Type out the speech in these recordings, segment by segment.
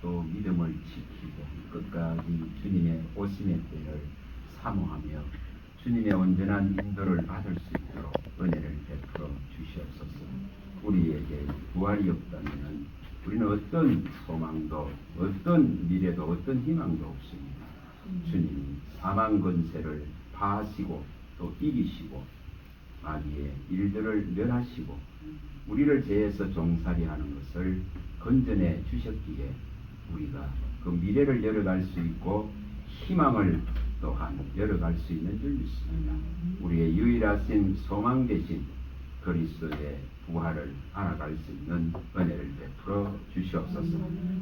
또 믿음을 지키고 끝까지 주님의 오심의 때를 사모하며 주님의 온전한 인도를 받을 수 있도록 은혜를 베풀어 주시옵소서. 우리에게 부활이 없다면 우리는 어떤 소망도 어떤 미래도 어떤 희망도 없습니다. 주님이 사망 권세를 파하시고 또 이기시고 마귀의 일들을 멸하시고 우리를 죄에서 종살이하는 것을 건져내 주셨기에 우리가 그 미래를 열어갈 수 있고 희망을 또한 열어갈 수 있는 줄 믿습니다. 우리의 유일하신 소망 되신 그리스도의 부활을 알아갈 수 있는 은혜를 베풀어 주시옵소서.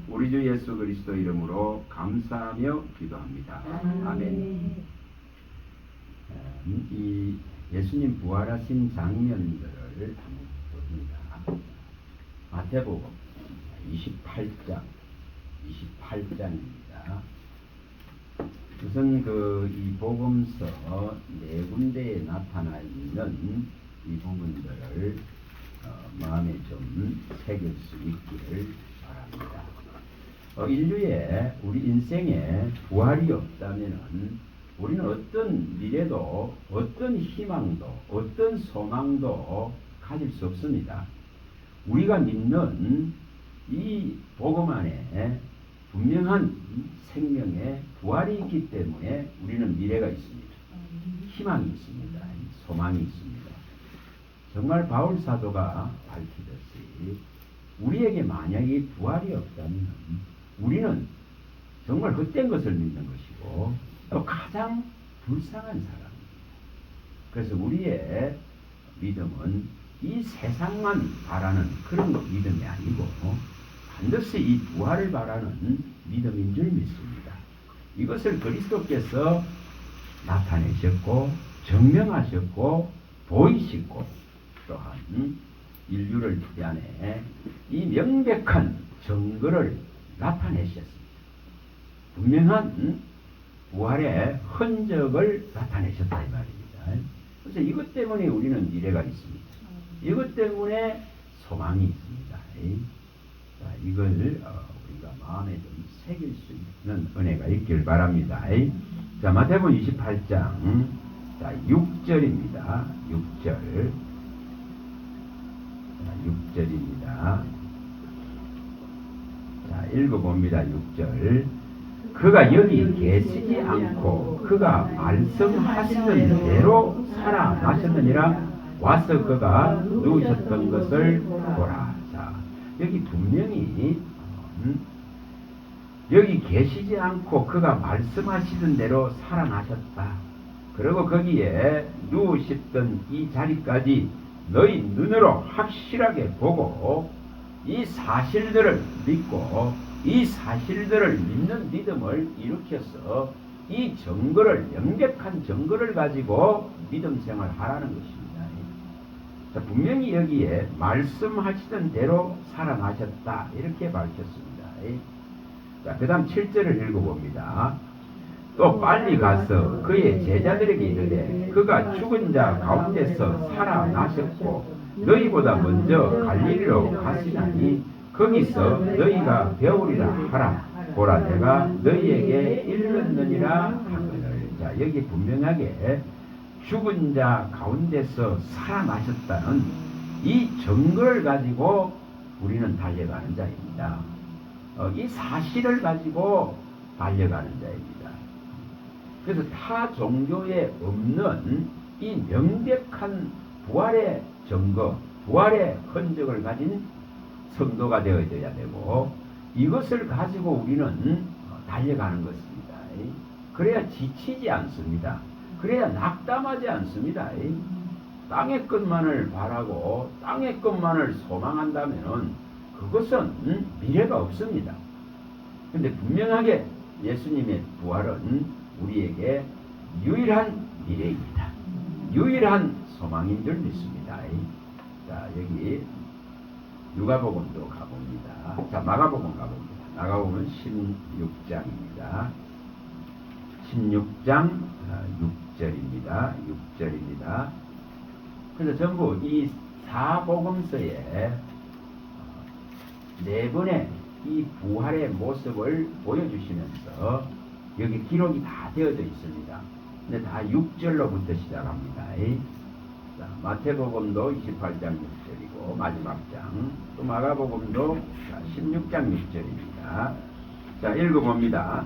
우리 주 예수 그리스도 이름으로 감사하며 기도합니다. 아멘. 이 예수님 부활하신 장면들을 한번 봅니다. 마태복음 28장입니다. 우선 이 복음서 네 군데에 나타나 있는 이 부분들을 마음에 좀 새길 수 있기를 바랍니다. 인류의 우리 인생에 부활이 없다면은 우리는 어떤 미래도 어떤 희망도 어떤 소망도 가질 수 없습니다. 우리가 믿는 이 복음 안에 분명한 생명의 부활이 있기 때문에 우리는 미래가 있습니다. 희망이 있습니다. 소망이 있습니다. 정말 바울 사도가 밝히듯이 우리에게 만약에 부활이 없다면 우리는 정말 헛된 것을 믿는 것이고 또 가장 불쌍한 사람입니다. 그래서 우리의 믿음은 이 세상만 바라는 그런 믿음이 아니고 반드시 이 부활을 바라는 믿음인 줄 믿습니다. 이것을 그리스도께서 나타내셨고 증명하셨고 보이시고 또한 인류를 위하여 이 명백한 증거를 나타내셨습니다. 분명한 부활의 흔적을 나타내셨다 이 말입니다. 그래서 이것 때문에 우리는 미래가 있습니다. 이것 때문에 소망이 있습니다. 자, 이걸 우리가 마음에 좀 새길 수 있는 은혜가 있길 바랍니다. 자, 마태복음 28장 6절입니다. 6절. 6절입니다. 자, 읽어봅니다. 6절. 그가 여기 계시지 않고 그가 말씀하시던 대로 살아나셨느니라. 와서 그가 누우셨던 것을 보라. 자, 여기 분명히 여기 계시지 않고 그가 말씀하시던 대로 살아나셨다. 그리고 거기에 누우셨던 이 자리까지 너희 눈으로 확실하게 보고 이 사실들을 믿고 이 사실들을 믿는 믿음을 일으켜서 이 증거를 명백한 증거를 가지고 믿음 생활하라는 것입니다. 자, 분명히 여기에 말씀하시던 대로 살아나셨다 이렇게 밝혔습니다. 자, 그 다음 7절을 읽어봅니다. 또 빨리 가서 그의 제자들에게 이르되 그가 죽은 자 가운데서 살아나셨고 너희보다 먼저 갈릴리로 가시나니 거기서 너희가 배우리라 하라. 보라 내가 너희에게 일렀느니라 하거늘. 자, 여기 분명하게 죽은 자 가운데서 살아나셨다는 이 증거를 가지고 우리는 달려가는 자입니다. 이 사실을 가지고 달려가는 자입니다. 그래서 타 종교에 없는 이 명백한 부활의 증거, 부활의 흔적을 가진 성도가 되어져야 되고 이것을 가지고 우리는 달려가는 것입니다. 그래야 지치지 않습니다. 그래야 낙담하지 않습니다. 땅의 것만을 바라고 땅의 것만을 소망한다면 그것은 미래가 없습니다. 그런데 분명하게 예수님의 부활은 우리에게 유일한 미래입니다. 유일한 소망인 줄 믿습니다. 자, 여기 누가복음도 가봅니다. 자, 마가복음 가봅니다. 마가복음은 16장입니다. 16장 6절입니다. 6절입니다. 그래서 전부 이 사복음서에 네 번의 이 부활의 모습을 보여주시면서 여기 기록이 다 되어져 있습니다. 근데 다 6절로부터 시작합니다. 자, 마태복음도 28장 6절이고 마지막 장, 또 마가복음도 16장 6절입니다. 자, 읽어봅니다.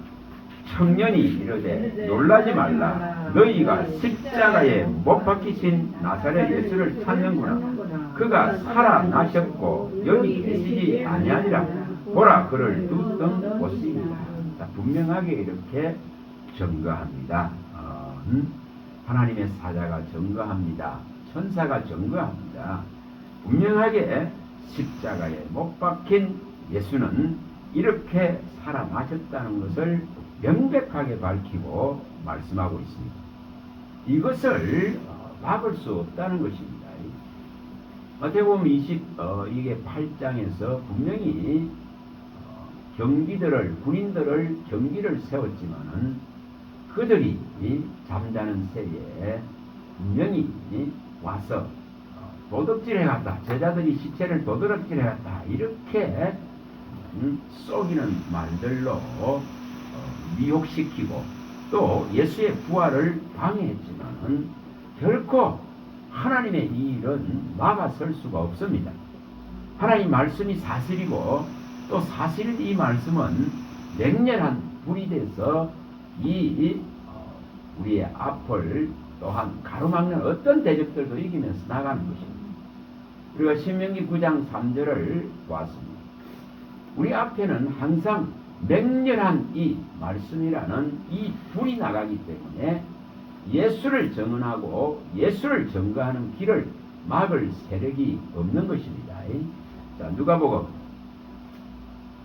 청년이 이르되 놀라지 말라. 너희가 십자가에 못 박히신 나사렛 예수를 찾는구나. 그가 살아나셨고 여기 계시지 아니하니라. 보라, 그를 뚜껑 보시니라. 자, 분명하게 이렇게 증거합니다. 하나님의 사자가 증거합니다. 천사가 증거합니다. 분명하게 십자가에 못 박힌 예수는 이렇게 살아나셨다는 것을 명백하게 밝히고 말씀하고 있습니다. 이것을 막을 수 없다는 것입니다. 마태복음 이게 8장에서 분명히 군인들을 경기를 세웠지만은 그들이 잠자는 새에 분명히 와서 도둑질해 갔다. 제자들이 시체를 도둑질해 갔다. 이렇게 속이는 말들로 미혹시키고 또 예수의 부활을 방해했지만은 결코 하나님의 이 일은 막아설 수가 없습니다. 하나님 말씀이 사실이고 또 사실은 이 말씀은 맹렬한 불이 돼서 우리의 앞을 또한 가로막는 어떤 대적들도 이기면서 나가는 것입니다. 우리가 신명기 9장 3절을 보았습니다. 우리 앞에는 항상 맹렬한 이 말씀이라는 이 불이 나가기 때문에 예수를 증언하고 예수를 증거하는 길을 막을 세력이 없는 것입니다. 자,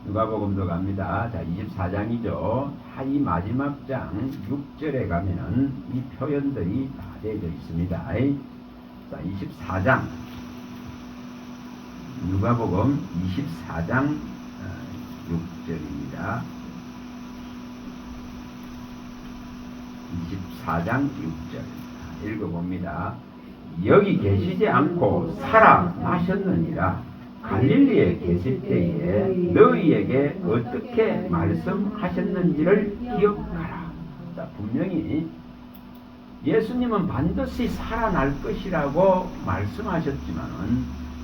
누가복음도 갑니다. 자, 24장이죠. 이 마지막 장 6절에 가면은 이 표현들이 다 되어 있습니다. 자, 24장 누가복음 24장 6절입니다. 24장 6절 읽어봅니다. 여기 계시지 않고 살아나셨느니라. 갈릴리에 계실 때에 너희에게 어떻게 말씀하셨는지를 기억하라. 자, 분명히 예수님은 반드시 살아날 것이라고 말씀하셨지만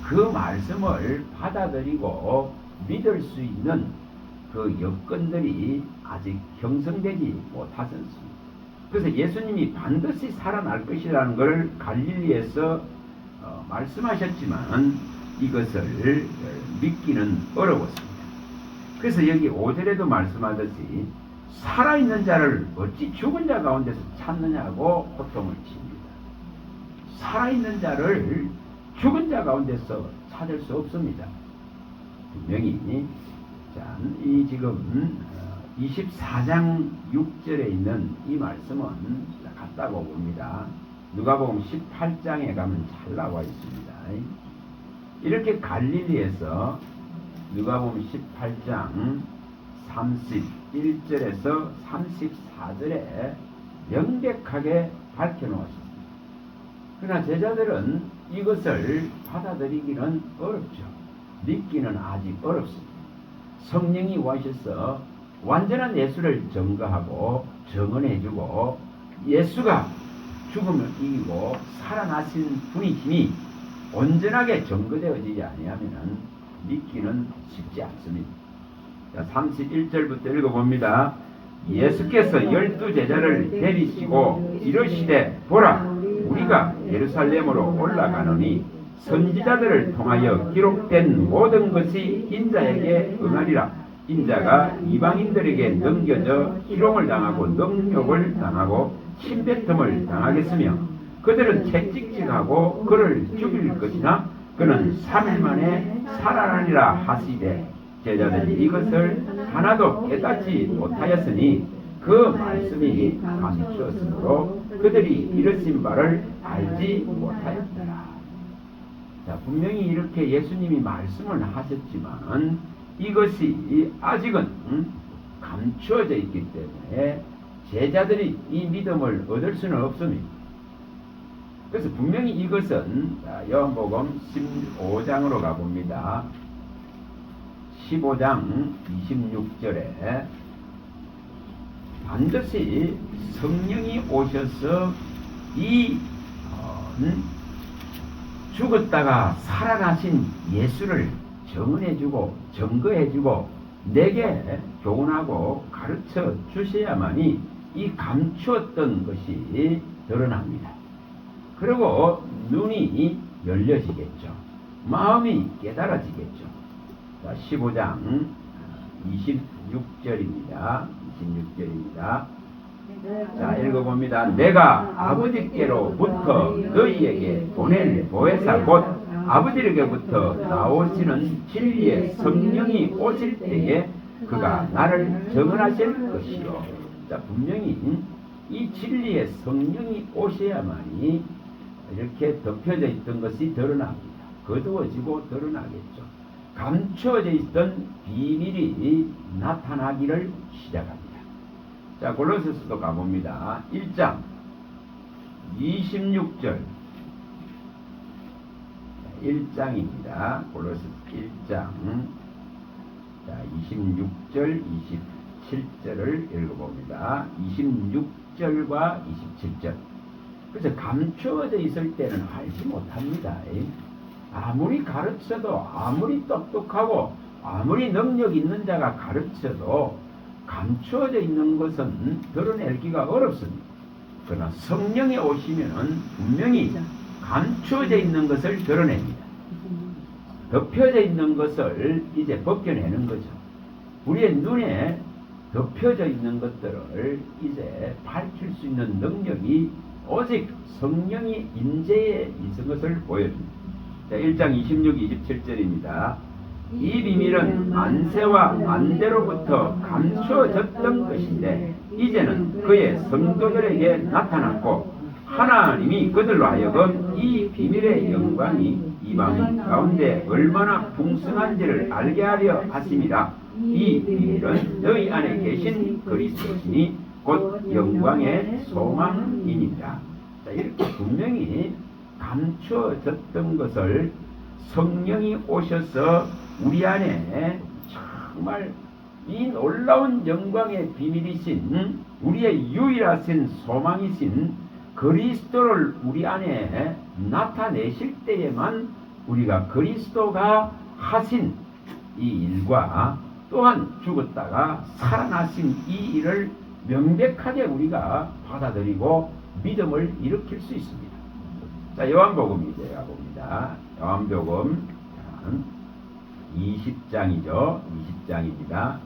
그 말씀을 받아들이고 믿을 수 있는 그 여건들이 아직 형성되지 못하셨습니다. 그래서 예수님이 반드시 살아날 것이라는 것을 갈릴리에서 말씀하셨지만 이것을 믿기는 어려웠습니다. 그래서 여기 5절에도 말씀하듯이 살아있는 자를 어찌 죽은 자 가운데서 찾느냐고 호통을 칩니다. 살아있는 자를 죽은 자 가운데서 찾을 수 없습니다. 분명히 이 지금 24장 6절에 있는 이 말씀은 같다고 봅니다. 누가복음 18장에 가면 잘 나와 있습니다. 이렇게 갈릴리에서 누가복음 18장 31절에서 34절에 명백하게 밝혀놓았습니다. 그러나 제자들은 이것을 받아들이기는 어렵죠. 믿기는 아직 어렵습니다. 성령이 오셔서 완전한 예수를 증거하고 증언해주고 예수가 죽음을 이기고 살아나신 분이심이 온전하게 증거되어지지 아니하면 믿기는 쉽지 않습니다. 자, 31절부터 읽어봅니다. 예수께서 12제자를 데리시고 이르시되 보라, 우리가 예루살렘으로 올라가노니 선지자들을 통하여 기록된 모든 것이 인자에게 응하리라. 인자가 이방인들에게 넘겨져 희롱을 당하고 능욕을 당하고 침뱉음을 당하겠으며 그들은 채찍질하고 그를 죽일 것이나 그는 3일 만에 살아나리라 하시되 제자들이 이것을 하나도 깨닫지 못하였으니 그 말씀이 감추었으므로 그들이 이르신 바를 알지 못하였더라. 자, 분명히 이렇게 예수님이 말씀을 하셨지만 이것이 아직은 감추어져 있기 때문에 제자들이 이 믿음을 얻을 수는 없습니다. 그래서 분명히 이것은 요한복음 15장으로 가봅니다. 15장 26절에 반드시 성령이 오셔서 이 죽었다가 살아나신 예수를 증언해주고 증거해주고 내게 교훈하고 가르쳐 주셔야만이 이 감추었던 것이 드러납니다. 그리고 눈이 열려지겠죠. 마음이 깨달아지겠죠. 자, 15장 26절입니다. 26절입니다. 자, 읽어봅니다. 내가 아버지께로부터 너희에게 보낼 보혜사 곧 아버지에게부터 나오시는 진리의 성령이 오실 때에 그가 나를 증언하실 것이요. 자, 분명히 이 진리의 성령이 오셔야만이 이렇게 덮여져 있던 것이 드러납니다. 거두어지고 드러나겠죠. 감추어져 있던 비밀이 나타나기를 시작합니다. 자, 골로새서도 가봅니다. 1장 26절 1장입니다. 골로새서 1장 자, 26절 27절을 읽어봅니다. 26절과 27절. 그래서 감추어져 있을 때는 알지 못합니다. 아무리 가르쳐도 아무리 똑똑하고 아무리 능력 있는 자가 가르쳐도 감추어져 있는 것은 드러내기가 어렵습니다. 그러나 성령이 오시면은 분명히 감추어져 있는 것을 드러냅니다. 덮여져 있는 것을 이제 벗겨내는 거죠. 우리의 눈에 덮여져 있는 것들을 이제 밝힐 수 있는 능력이 오직 성령이 임재에 있는 것을 보여줍니다. 자, 1장 26, 27절입니다. 이 비밀은 안세와 안대로부터 감추어졌던 것인데 이제는 그의 성도들에게 나타났고 하나님이 그들로 하여금 이 비밀의 영광이 이방 가운데 얼마나 풍성한지를 알게 하려 하심이라. 이 비밀은 너희 안에 계신 그리스도시니 곧 영광의 소망이니라. 자, 이렇게 분명히 감추어졌던 것을 성령이 오셔서 우리 안에 정말 이 놀라운 영광의 비밀이신 우리의 유일하신 소망이신 그리스도를 우리 안에 나타내실 때에만 우리가 그리스도가 하신 이 일과 또한 죽었다가 살아나신 이 일을 명백하게 우리가 받아들이고 믿음을 일으킬 수 있습니다. 자, 요한복음 이제 가봅니다. 요한복음 20장이죠. 20장입니다.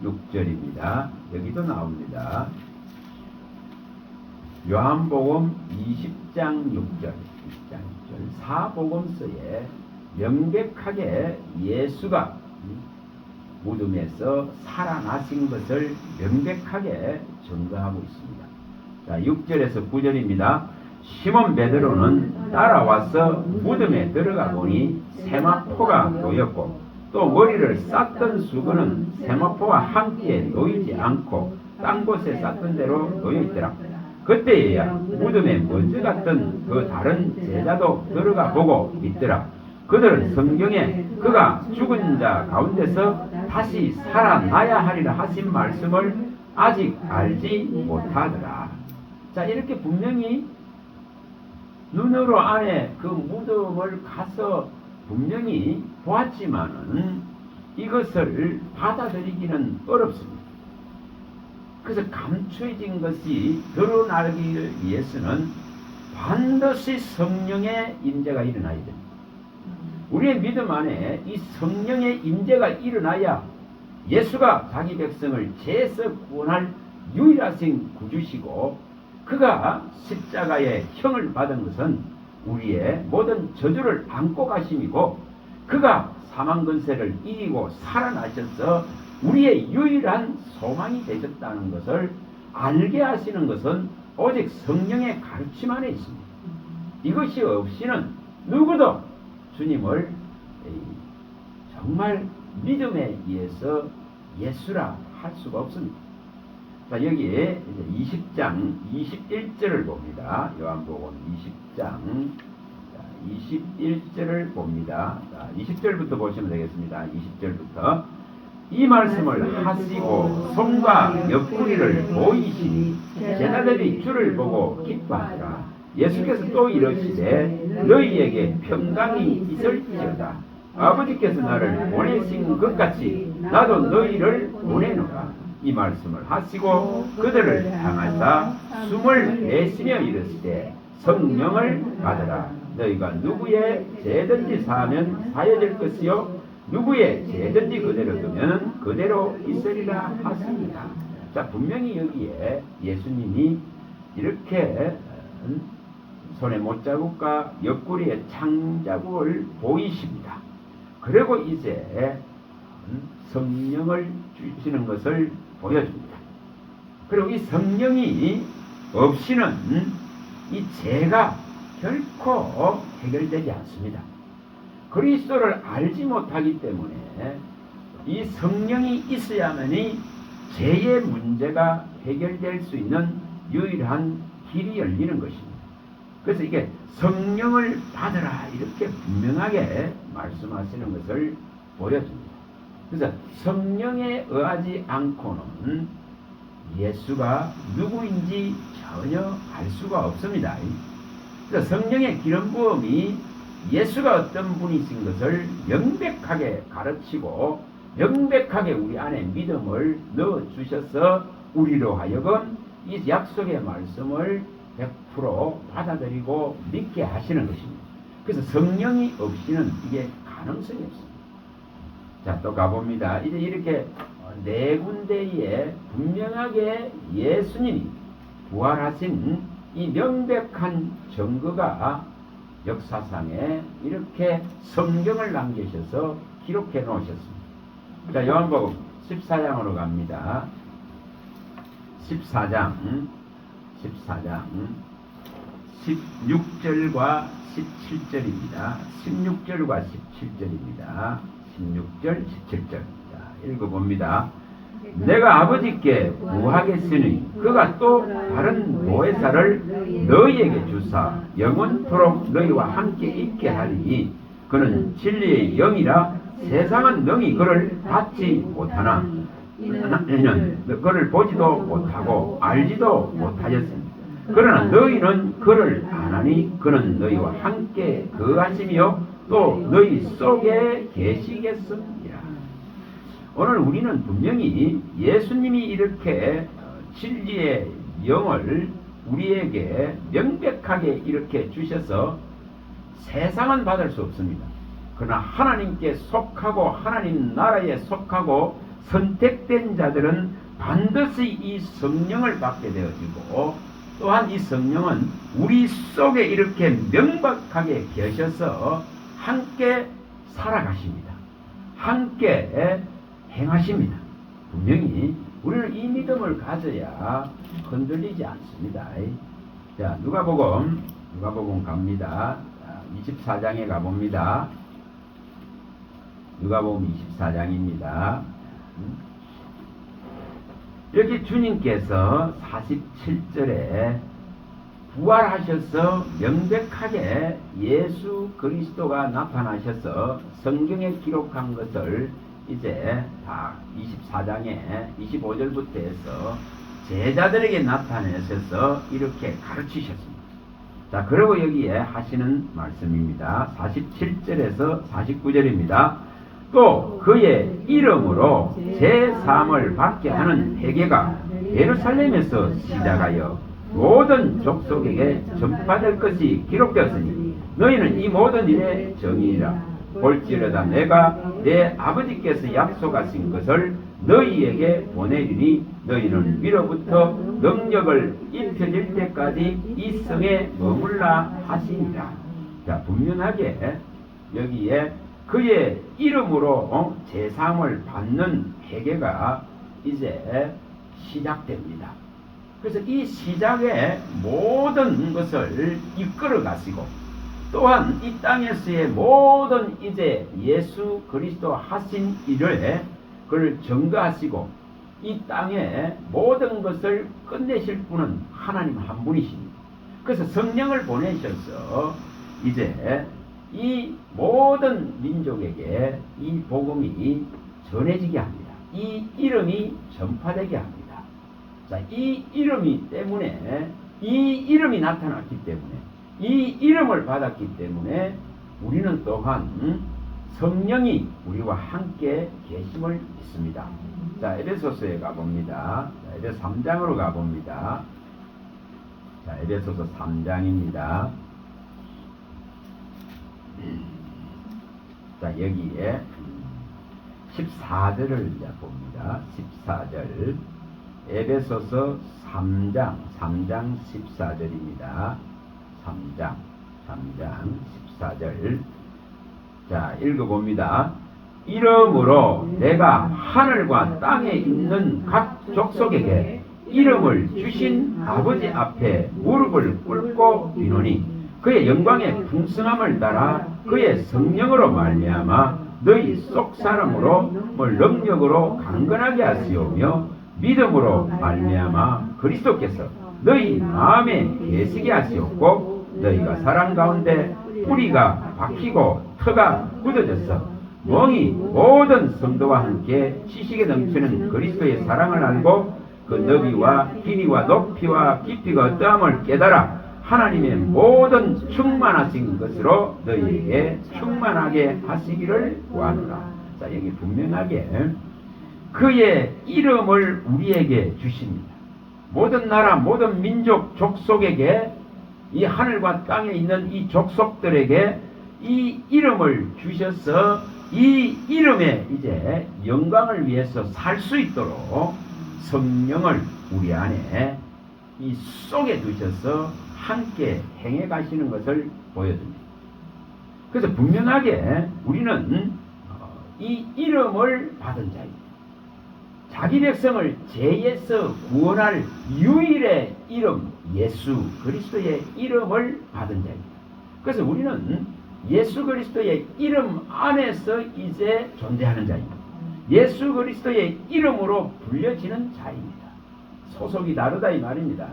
6절입니다. 여기도 나옵니다. 요한복음 20장 6절, 20장 6절. 사복음서에 명백하게 예수가 무덤에서 살아나신 것을 명백하게 증거하고 있습니다. 자, 6절에서 9절입니다. 시몬 베드로는 따라와서 무덤에 들어가 보니 세마포가 놓였고 또 머리를 쌌던 수건은 세마포와 함께 놓이지 않고 딴 곳에 쌌던 대로 놓여있더라. 그때에야 무덤에 먼저 갔던 그 다른 제자도 들어가 보고 믿더라. 그들은 성경에 그가 죽은 자 가운데서 다시 살아나야 하리라 하신 말씀을 아직 알지 못하더라. 자, 이렇게 분명히 눈으로 안에 그 무덤을 가서 분명히 보았지만은 이것을 받아들이기는 어렵습니다. 그래서 감추어진 것이 드러나기 위해서는 반드시 성령의 임재가 일어나야 됩니다. 우리의 믿음 안에 이 성령의 임재가 일어나야 예수가 자기 백성을 죄에서 구원할 유일하신 구주시고 그가 십자가의 형을 받은 것은 우리의 모든 저주를 안고 가심이고 그가 사망 권세를 이기고 살아나셔서 우리의 유일한 소망이 되셨다는 것을 알게 하시는 것은 오직 성령의 가르침 안에 있습니다. 이것이 없이는 누구도 주님을 정말 믿음에 의해서 예수라 할 수가 없습니다. 자, 여기에 20장 21절을 봅니다. 요한복음 20장 21절을 봅니다. 자, 20절부터 보시면 되겠습니다. 20절부터 이 말씀을 하시고 손과 옆구리를 보이시니 제자들이 주를 보고 기뻐하더라. 예수께서 또 이러시되 너희에게 평강이 있을지어다. 아버지께서 나를 보내신 것 같이 나도 너희를 보내노라. 이 말씀을 하시고 그들을 향하사 숨을 내쉬며 이르시되 성령을 받으라. 너희가 누구의 죄든지 사하면 사여질 것이요 누구의 죄든지 그대로 두면 그대로 있으리라 하십니다. 자, 분명히 여기에 예수님이 이렇게 손에 못자국과 옆구리에 창자국을 보이십니다. 그리고 이제 성령을 주시는 것을 보여줍니다. 그리고 이 성령이 없이는 이 죄가 결코 해결되지 않습니다. 그리스도를 알지 못하기 때문에 이 성령이 있어야만이 죄의 문제가 해결될 수 있는 유일한 길이 열리는 것입니다. 그래서 이게 성령을 받으라 이렇게 분명하게 말씀하시는 것을 보여줍니다. 그래서 성령에 의하지 않고는 예수가 누구인지 전혀 알 수가 없습니다. 그래서 성령의 기름 부음이 예수가 어떤 분이신 것을 명백하게 가르치고 명백하게 우리 안에 믿음을 넣어주셔서 우리로 하여금 이 약속의 말씀을 100% 받아들이고 믿게 하시는 것입니다. 그래서 성령이 없이는 이게 가능성이 없습니다. 자, 또 가봅니다. 이제 이렇게 네 군데에 분명하게 예수님이 부활하신 이 명백한 증거가 역사상에 이렇게 성경을 남기셔서 기록해 놓으셨습니다. 자, 요한복음 14장으로 갑니다. 14장 16절과 17절입니다. 16절과 17절입니다. 16절, 17절입니다. 읽어봅니다. 내가 아버지께 구하겠으니 그가 또 다른 보혜사를 너희에게 주사 영원토록 너희와 함께 있게 하리니 그는 진리의 영이라 세상은 능히 그를 받지 못하나 이는 그를 보지도 못하고 알지도 못하였습니다. 그러나 너희는 그를 아나니 그는 너희와 함께 거하시며 또 너희 속에 계시겠습니다. 오늘 우리는 분명히 예수님이 이렇게 진리의 영을 우리에게 명백하게 이렇게 주셔서 세상은 받을 수 없습니다. 그러나 하나님께 속하고 하나님 나라에 속하고 선택된 자들은 반드시 이 성령을 받게 되어지고 또한 이 성령은 우리 속에 이렇게 명백하게 계셔서 함께 살아가십니다. 함께 행하십니다. 분명히 우리는 이 믿음을 가져야 흔들리지 않습니다. 자, 누가복음 갑니다. 24장에 가봅니다. 누가복음 24장입니다. 여기 주님께서 47절에 부활하셔서 명백하게 예수 그리스도가 나타나셔서 성경에 기록한 것을 이제 다 24장에 25절부터 해서 제자들에게 나타내셔서 이렇게 가르치셨습니다. 자, 그리고 여기에 하시는 말씀입니다. 47절에서 49절입니다. 또 그의 이름으로 제3을 받게 하는 회개가 예루살렘에서 시작하여 모든 족속에게 전파될 것이 기록되었으니 너희는 이 모든 일의 정의이라. 볼지어다 내가 내 아버지께서 약속하신 것을 너희에게 보내리니 너희는 위로부터 능력을 입혀질 때까지 이 성에 머물라 하시니라. 자, 분명하게 여기에 그의 이름으로 제사함을 받는 회개가 이제 시작됩니다. 그래서 이 시작의 모든 것을 이끌어 가시고 또한 이 땅에서의 모든 이제 예수 그리스도 하신 일을 그를 증거하시고 이 땅의 모든 것을 끝내실 분은 하나님 한 분이십니다. 그래서 성령을 보내셔서 이제 이 모든 민족에게 이 복음이 전해지게 합니다. 이 이름이 전파되게 합니다. 자, 이 이름이 때문에, 이 이름이 나타났기 때문에, 이 이름을 받았기 때문에 우리는 또한 성령이 우리와 함께 계심을 믿습니다. 자, 에베소서에 가봅니다. 자, 에베소 3장으로 가봅니다. 자, 에베소서 3장입니다. 자, 여기에 14절을 이제 봅니다. 14절. 에베소서 3장 14절입니다. 3장 14절. 자, 읽어봅니다. 이름으로 내가 하늘과 땅에 있는 각 족속에게 이름을 주신 아버지 앞에 무릎을 꿇고 비노니 그의 영광의 풍성함을 따라 그의 성령으로 말미암아 너희 속 사람으로 능력으로 강건하게 하시오며 믿음으로 말미암아 그리스도께서 너희 마음에 계시게 하시옵고 너희가 사랑 가운데 뿌리가 박히고 터가 굳어져서 멍이 모든 성도와 함께 지식에 넘치는 그리스도의 사랑을 알고 그 너비와 길이와 높이와 깊이가 어떠함을 깨달아 하나님의 모든 충만하신 것으로 너희에게 충만하게 하시기를 구하노라. 자, 여기 분명하게 그의 이름을 우리에게 주십니다. 모든 나라, 모든 민족, 족속에게, 이 하늘과 땅에 있는 이 족속들에게 이 이름을 주셔서 이 이름에 이제 영광을 위해서 살 수 있도록 성령을 우리 안에 이 속에 두셔서 함께 행해 가시는 것을 보여줍니다. 그래서 분명하게 우리는 이 이름을 받은 자입니다. 자기 백성을 죄에서 구원할 유일의 이름, 예수 그리스도의 이름을 받은 자입니다. 그래서 우리는 예수 그리스도의 이름 안에서 이제 존재하는 자입니다. 예수 그리스도의 이름으로 불려지는 자입니다. 소속이 다르다 이 말입니다.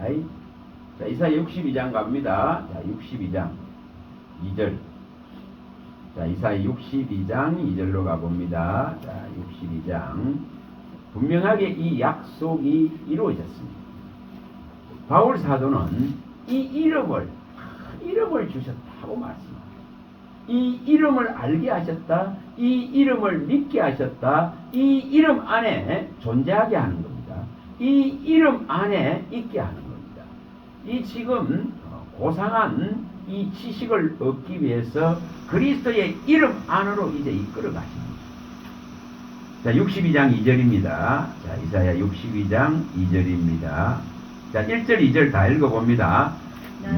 자, 이사야 62장 갑니다. 자, 62장 2절. 자, 이사야 62장 2절로 가봅니다. 자, 62장. 분명하게 이 약속이 이루어졌습니다. 바울 사도는 이 이름을 주셨다고 말씀합니다. 이 이름을 알게 하셨다. 이 이름을 믿게 하셨다. 이 이름 안에 존재하게 하는 겁니다. 이 이름 안에 있게 하는 겁니다. 이 지금 고상한 이 지식을 얻기 위해서 그리스도의 이름 안으로 이제 이끌어 가십니다. 자, 62장 2절입니다. 자, 이사야 62장 2절입니다. 자, 1절 2절 다 읽어봅니다.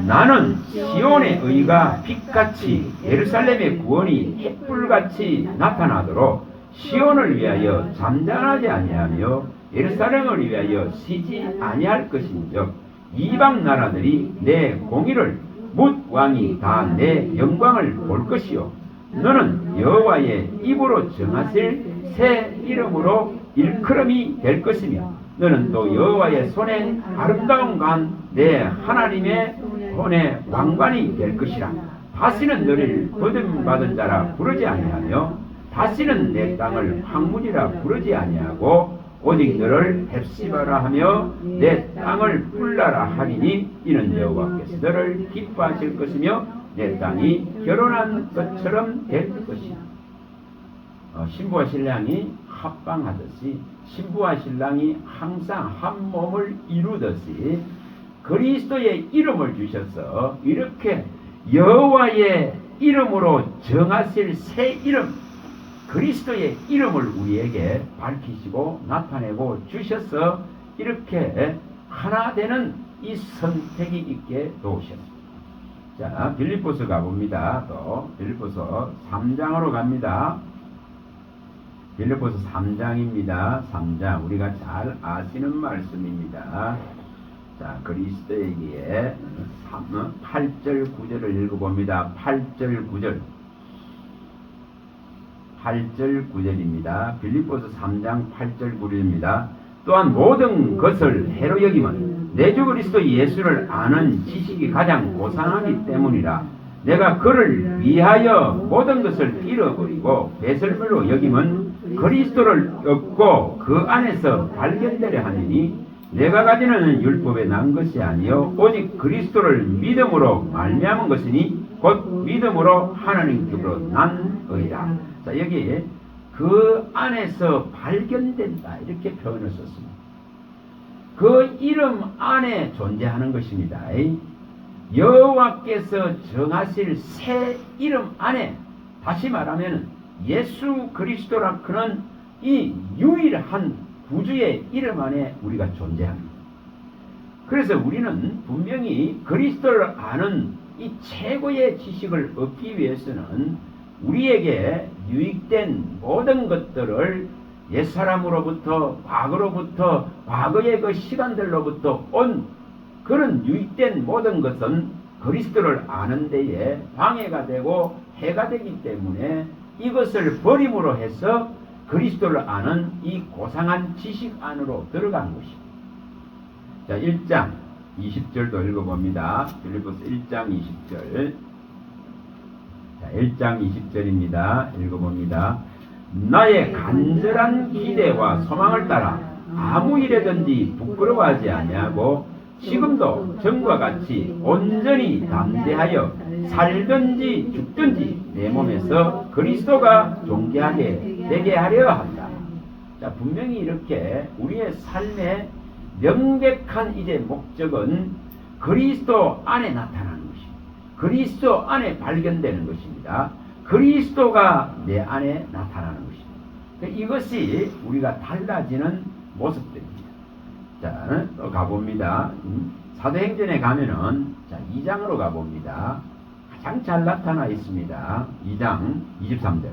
나는 시온의 의가 빛같이 예루살렘의 구원이 햇불같이 나타나도록 시온을 위하여 잠잠하지 아니하며 예루살렘을 위하여 쉬지 아니할 것인즉 이방 나라들이 내 공의를 뭇 왕이 다 내 영광을 볼 것이요 너는 여호와의 입으로 정하실 새 이름으로 일컬음이 될 것이며 너는 또 여호와의 손에 아름다운 관 내 하나님의 손에 왕관이 될 것이라. 다시는 너를 거듭받은 자라 부르지 아니하며 다시는 내 땅을 황무지라 부르지 아니하고 오직 너를 헵시바라 하며 내 땅을 뿔라라 하리니 이는 여호와께서 너를 기뻐하실 것이며 내 땅이 결혼한 것처럼 될 것이다. 신부와 신랑이 합방하듯이 신부와 신랑이 항상 한 몸을 이루듯이 그리스도의 이름을 주셔서 이렇게 여호와의 이름으로 정하실 새 이름 그리스도의 이름을 우리에게 밝히시고 나타내고 주셔서 이렇게 하나 되는 이 선택이 있게 도우셨습니다. 자, 빌립보서 가봅니다. 또 빌립보서 3장으로 갑니다. 빌립보서 3장입니다. 3장 우리가 잘 아시는 말씀입니다. 자, 그리스도에게 8절 9절을 읽어봅니다. 8절 9절 8절 9절입니다. 빌립보서 3장 8절 9절입니다. 또한 모든 것을 해로 여기면 내 주 그리스도 예수를 아는 지식이 가장 고상하기 때문이라. 내가 그를 위하여 모든 것을 잃어버리고 배설물로 여기면 그리스도를 얻고 그 안에서 발견되려 하느니 내가 가지는 율법에 난 것이 아니요 오직 그리스도를 믿음으로 말미암은 것이니 곧 믿음으로 하나님께로 난의라. 자, 여기에 그 안에서 발견된다 이렇게 표현을 썼습니다. 그 이름 안에 존재하는 것입니다. 여호와께서 정하실 새 이름 안에, 다시 말하면 예수 그리스도라 그는 이 유일한 구주의 이름 안에 우리가 존재합니다. 그래서 우리는 분명히 그리스도를 아는 이 최고의 지식을 얻기 위해서는 우리에게 유익된 모든 것들을 옛사람으로부터 과거로부터 과거의 그 시간들로부터 온 그런 유익된 모든 것은 그리스도를 아는 데에 방해가 되고 해가 되기 때문에 이것을 버림으로 해서 그리스도를 아는 이 고상한 지식 안으로 들어간 것입니다. 자, 1장 20절도 읽어봅니다. 빌립보서 1장 20절. 자, 1장 20절입니다. 읽어봅니다. 나의 간절한 기대와 소망을 따라 아무 일에든지 부끄러워하지 아니하고 지금도 전과 같이 온전히 담대하여 살든지 죽든지 내 몸에서 그리스도가 존귀하게 되게 하려 한다. 자, 분명히 이렇게 우리의 삶의 명백한 이제 목적은 그리스도 안에 나타나는 것입니다. 그리스도 안에 발견되는 것입니다. 그리스도가 내 안에 나타나는 것입니다. 이것이 우리가 달라지는 모습들입니다. 자, 또 가봅니다. 사도행전에 가면은, 자, 2장으로 가봅니다. 가장 잘 나타나 있습니다. 2장 23절.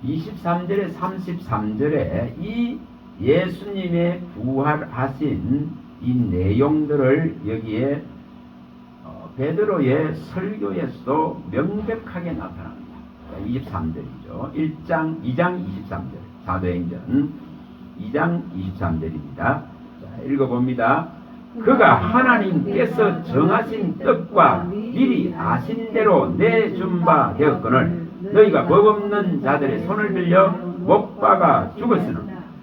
23절에 33절에 이 예수님의 부활하신 이 내용들을 여기에 베드로의 설교에서도 명백하게 나타납니다. 23절이죠. 2장 23절. 사도행전 2장 23절입니다. 자, 읽어봅니다. 그가 하나님께서 정하신 뜻과 미리 아신 대로 내준 바 되었거늘 너희가 법 없는 자들의 손을 빌려 못 박아 죽었으나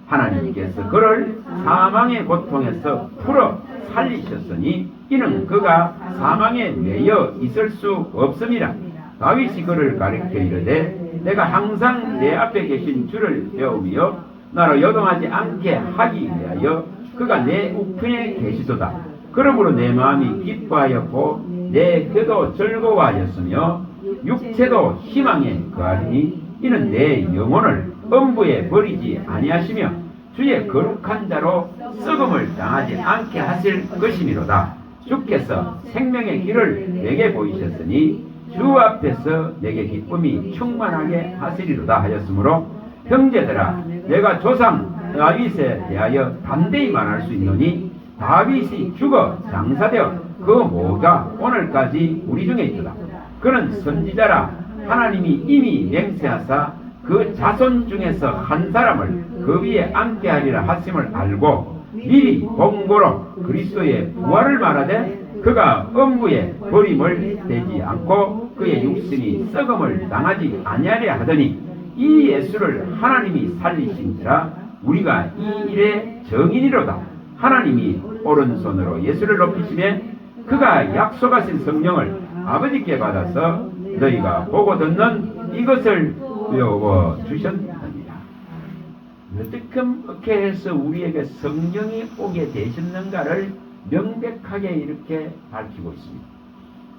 하나님께서 그를 사망의 고통에서 풀어 살리셨으니 이는 그가 사망에 매여 있을 수 없음이라. 다윗이 그를 가리켜 이르되 내가 항상 내 앞에 계신 주를 배우며 나로 요동하지 않게 하기 위하여 그가 내 우편에 계시도다. 그러므로 내 마음이 기뻐하였고 내 뼈도 즐거워하였으며 육체도 희망에 거하리니 이는 내 영혼을 음부에 버리지 아니하시며 주의 거룩한 자로 썩음을 당하지 않게 하실 것이미로다. 주께서 생명의 길을 내게 보이셨으니 주 앞에서 내게 기쁨이 충만하게 하시리로다 하였으므로 형제들아 내가 조상 다윗에 대하여 담대히 말할 수 있노니 다윗이 죽어 장사되어 그 모가 오늘까지 우리 중에 있도다. 그는 선지자라 하나님이 이미 맹세하사 그 자손 중에서 한 사람을 그 위에 앉게 하리라 하심을 알고 미리 본고로 그리스도의 부활을 말하되 그가 음부에 버림을 되지 않고 그의 육신이 썩음을 당하지 아니하려 하더니 이 예수를 하나님이 살리신지라 우리가 이 일의 정인이로다. 하나님이 오른손으로 예수를 높이시며 그가 약속하신 성령을 아버지께 받아서 너희가 보고 듣는 이것을 배워 주셨느니라. 어떻게 해서 우리에게 성령이 오게 되셨는가를 명백하게 이렇게 밝히고 있습니다.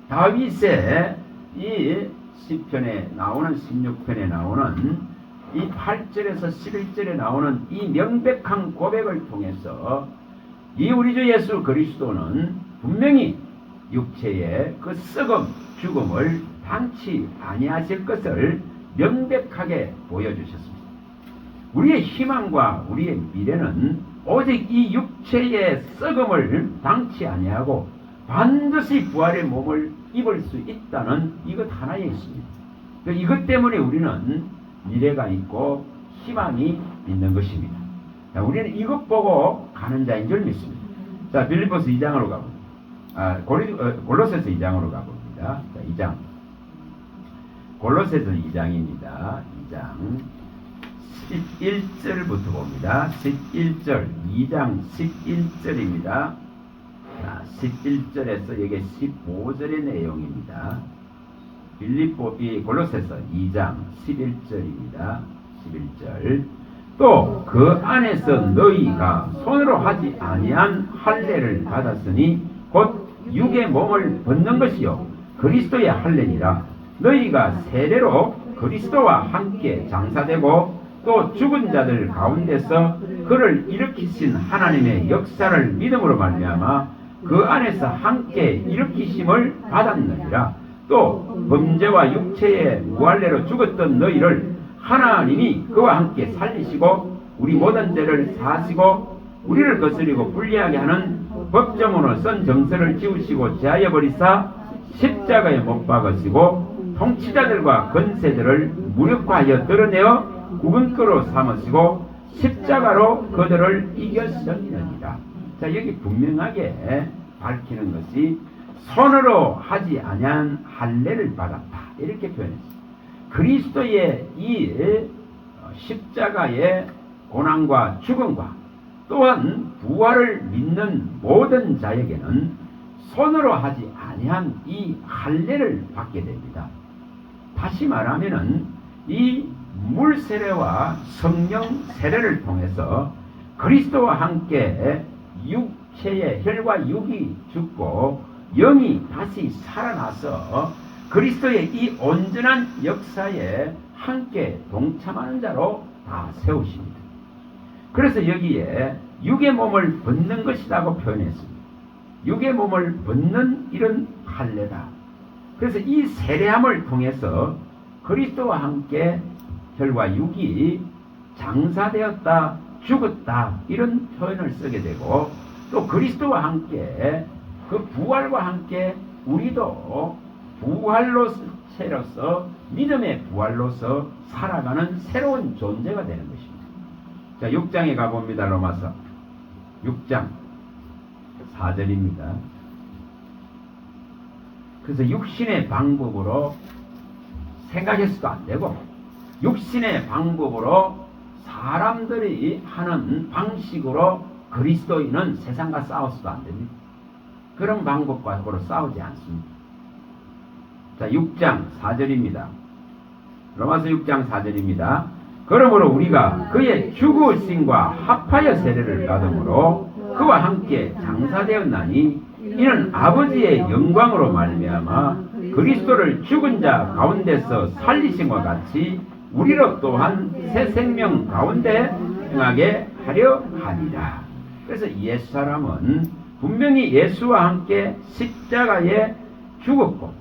다윗의 이 시편에 나오는 16편에 나오는 이 8절에서 11절에 나오는 이 명백한 고백을 통해서 이 우리 주 예수 그리스도는 분명히 육체의 그 썩음, 죽음을 당치 아니하실 것을 명백하게 보여주셨습니다. 우리의 희망과 우리의 미래는 오직 이 육체의 썩음을 당치 아니하고 반드시 부활의 몸을 입을 수 있다는 이것 하나에 있습니다. 이것 때문에 우리는 미래가 있고 희망이 있는 것입니다. 자, 우리는 이것 보고 가는 자인 줄 믿습니다. 자, 빌립보서 2장으로 가봅니다. 골로새서 2장으로 가봅니다. 자, 2장. 골로새서 2장입니다. 2장. 11절부터 봅니다. 11절, 2장 11절입니다. 11절에서 이게 15절의 내용입니다. 골로새서 2장 11절입니다. 11절. 또 그 안에서 너희가 손으로 하지 아니한 할례를 받았으니 곧 육의 몸을 벗는 것이요 그리스도의 할례니라. 너희가 세례로 그리스도와 함께 장사되고 또 죽은 자들 가운데서 그를 일으키신 하나님의 역사를 믿음으로 말미암아 그 안에서 함께 일으키심을 받았느니라. 또 범죄와 육체의 무할례로 죽었던 너희를 하나님이 그와 함께 살리시고 우리 모든 죄를 사하시고 우리를 거스리고 불리하게 하는 법정으로 쓴 정서를 지우시고 제하여 버리사 십자가에 못 박으시고 통치자들과 권세들을 무력화하여 드러내어 구근거로 삼으시고 십자가로 그들을 이겼느니라. 자, 여기 분명하게 밝히는 것이 손으로 하지 아니한 할례를 받았다, 이렇게 표현했습니다. 그리스도의 이 십자가의 고난과 죽음과 또한 부활을 믿는 모든 자에게는 손으로 하지 아니한 이 할례를 받게 됩니다. 다시 말하면은 이 물세례와 성령 세례를 통해서 그리스도와 함께 육체의 혈과 육이 죽고 영이 다시 살아나서 그리스도의 이 온전한 역사에 함께 동참하는 자로 다 세우십니다. 그래서 여기에 육의 몸을 벗는 것이라고 표현했습니다. 육의 몸을 벗는 이런 할례다. 그래서 이 세례함을 통해서 그리스도와 함께 혈과 육이 장사되었다, 죽었다, 이런 표현을 쓰게 되고, 또 그리스도와 함께 그 부활과 함께 우리도 부활로서 믿음의 부활로서 살아가는 새로운 존재가 되는 것입니다. 자, 6장에 가봅니다. 로마서 6장 4절입니다. 그래서 육신의 방법으로 생각해서도 안 되고 육신의 방법으로 사람들이 하는 방식으로 그리스도인은 세상과 싸워서도 안 됩니다. 그런 방법과 서로 싸우지 않습니다. 자, 6장 4절입니다. 로마서 6장 4절입니다. 그러므로 우리가 그의 죽으심과 합하여 세례를 받음으로 그와 함께 장사되었나니 이는 아버지의 영광으로 말미암아 그리스도를 죽은 자 가운데서 살리심과 같이 우리로 또한 새 생명 가운데 행하게 하려 하니라. 그래서 옛사람은 분명히 예수와 함께 십자가에 죽었고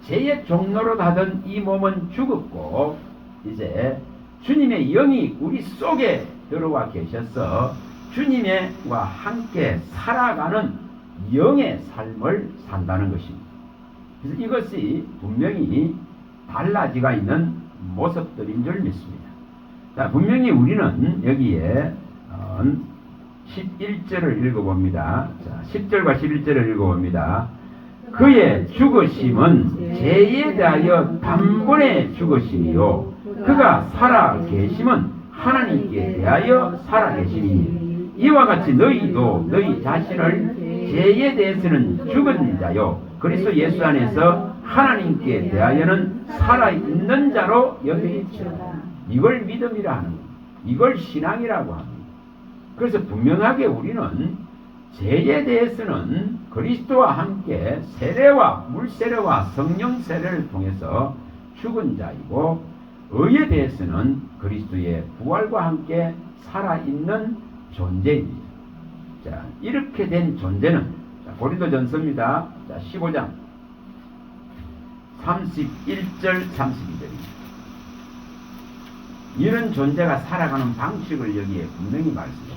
죄의 종로로 하던 이 몸은 죽었고 이제 주님의 영이 우리 속에 들어와 계셔서 주님과 함께 살아가는 영의 삶을 산다는 것입니다. 그래서 이것이 분명히 달라지가 있는 모습들인 줄 믿습니다. 자, 분명히 우리는 여기에 11절을 읽어봅니다. 자, 10절과 11절을 읽어봅니다. 그의 죽으심은 죄에 대하여 단번에 죽으심이요 그가 살아 계심은 하나님께 대하여 살아 계심이니 이와 같이 너희도 너희 자신을 죄에 대해서는 죽은 자요 그리스도 예수 안에서 하나님께 대하여는 살아있는 자로 여기지라. 이걸 믿음이라 하는 겁니다. 이걸 신앙이라고 합니다. 그래서 분명하게 우리는 죄에 대해서는 그리스도와 함께 세례와 물세례와 성령 세례를 통해서 죽은 자이고 의에 대해서는 그리스도의 부활과 함께 살아있는 존재입니다. 자, 이렇게 된 존재는 고린도전서입니다. 자, 15장 31절 32절입니다. 이런 존재가 살아가는 방식을 여기에 분명히 말씀했습니다.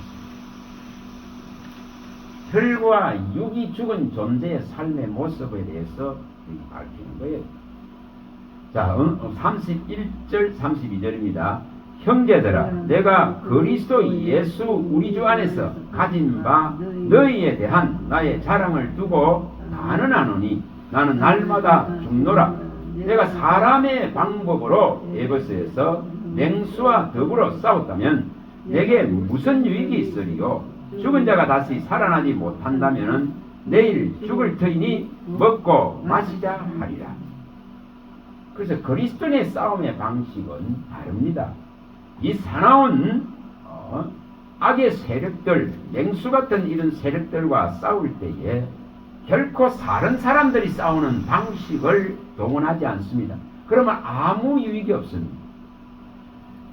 혈과 육이 죽은 존재의 삶의 모습에 대해서 밝히는 거예요. 자, 31절 32절입니다. 형제들아, 내가 그리스도 예수 우리 주 안에서 가진 바 너희에 대한 나의 자랑을 두고 나는 아노니 나는 날마다 죽노라. 내가 사람의 방법으로 에베소에서 맹수와 더불어 싸웠다면 내게 무슨 유익이 있으리요? 죽은 자가 다시 살아나지 못한다면 내일 죽을 터이니 먹고 마시자 하리라. 그래서 그리스도인의 싸움의 방식은 다릅니다. 이 사나운 악의 세력들, 맹수 같은 이런 세력들과 싸울 때에 결코 다른 사람들이 싸우는 방식을 동원하지 않습니다. 그러면 아무 유익이 없습니다.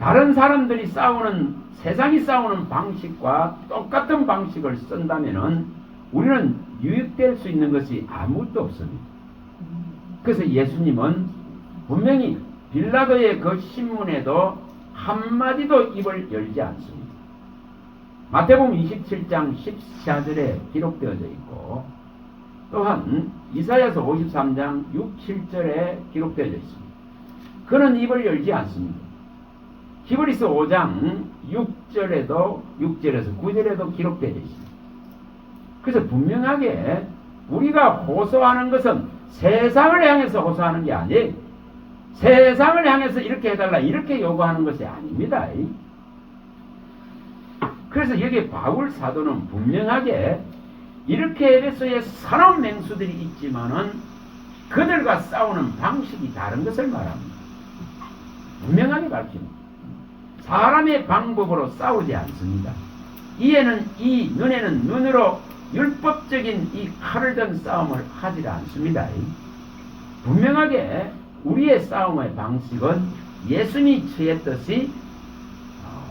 다른 사람들이 싸우는, 세상이 싸우는 방식과 똑같은 방식을 쓴다면 우리는 유익될 수 있는 것이 아무것도 없습니다. 그래서 예수님은 분명히 빌라도의 그 신문에도 한마디도 입을 열지 않습니다. 마태복음 27장 14절에 기록되어져 있고 또한 이사야서 53장 6, 7절에 기록되어져 있습니다. 그는 입을 열지 않습니다. 히브리서 5장 6절에서 9절에도 기록되어져 있습니다. 그래서 분명하게 우리가 호소하는 것은 세상을 향해서 호소하는 게 아니에요. 세상을 향해서 이렇게 해달라 이렇게 요구하는 것이 아닙니다. 그래서 여기 바울 사도는 분명하게 이렇게 에베소에 사나운 맹수들이 있지만은 그들과 싸우는 방식이 다른 것을 말합니다. 분명하게 밝힙니다. 사람의 방법으로 싸우지 않습니다. 이에는 이, 눈에는 눈으로 율법적인 이 칼을 든 싸움을 하지 않습니다. 분명하게 우리의 싸움의 방식은 예수님이 취했듯이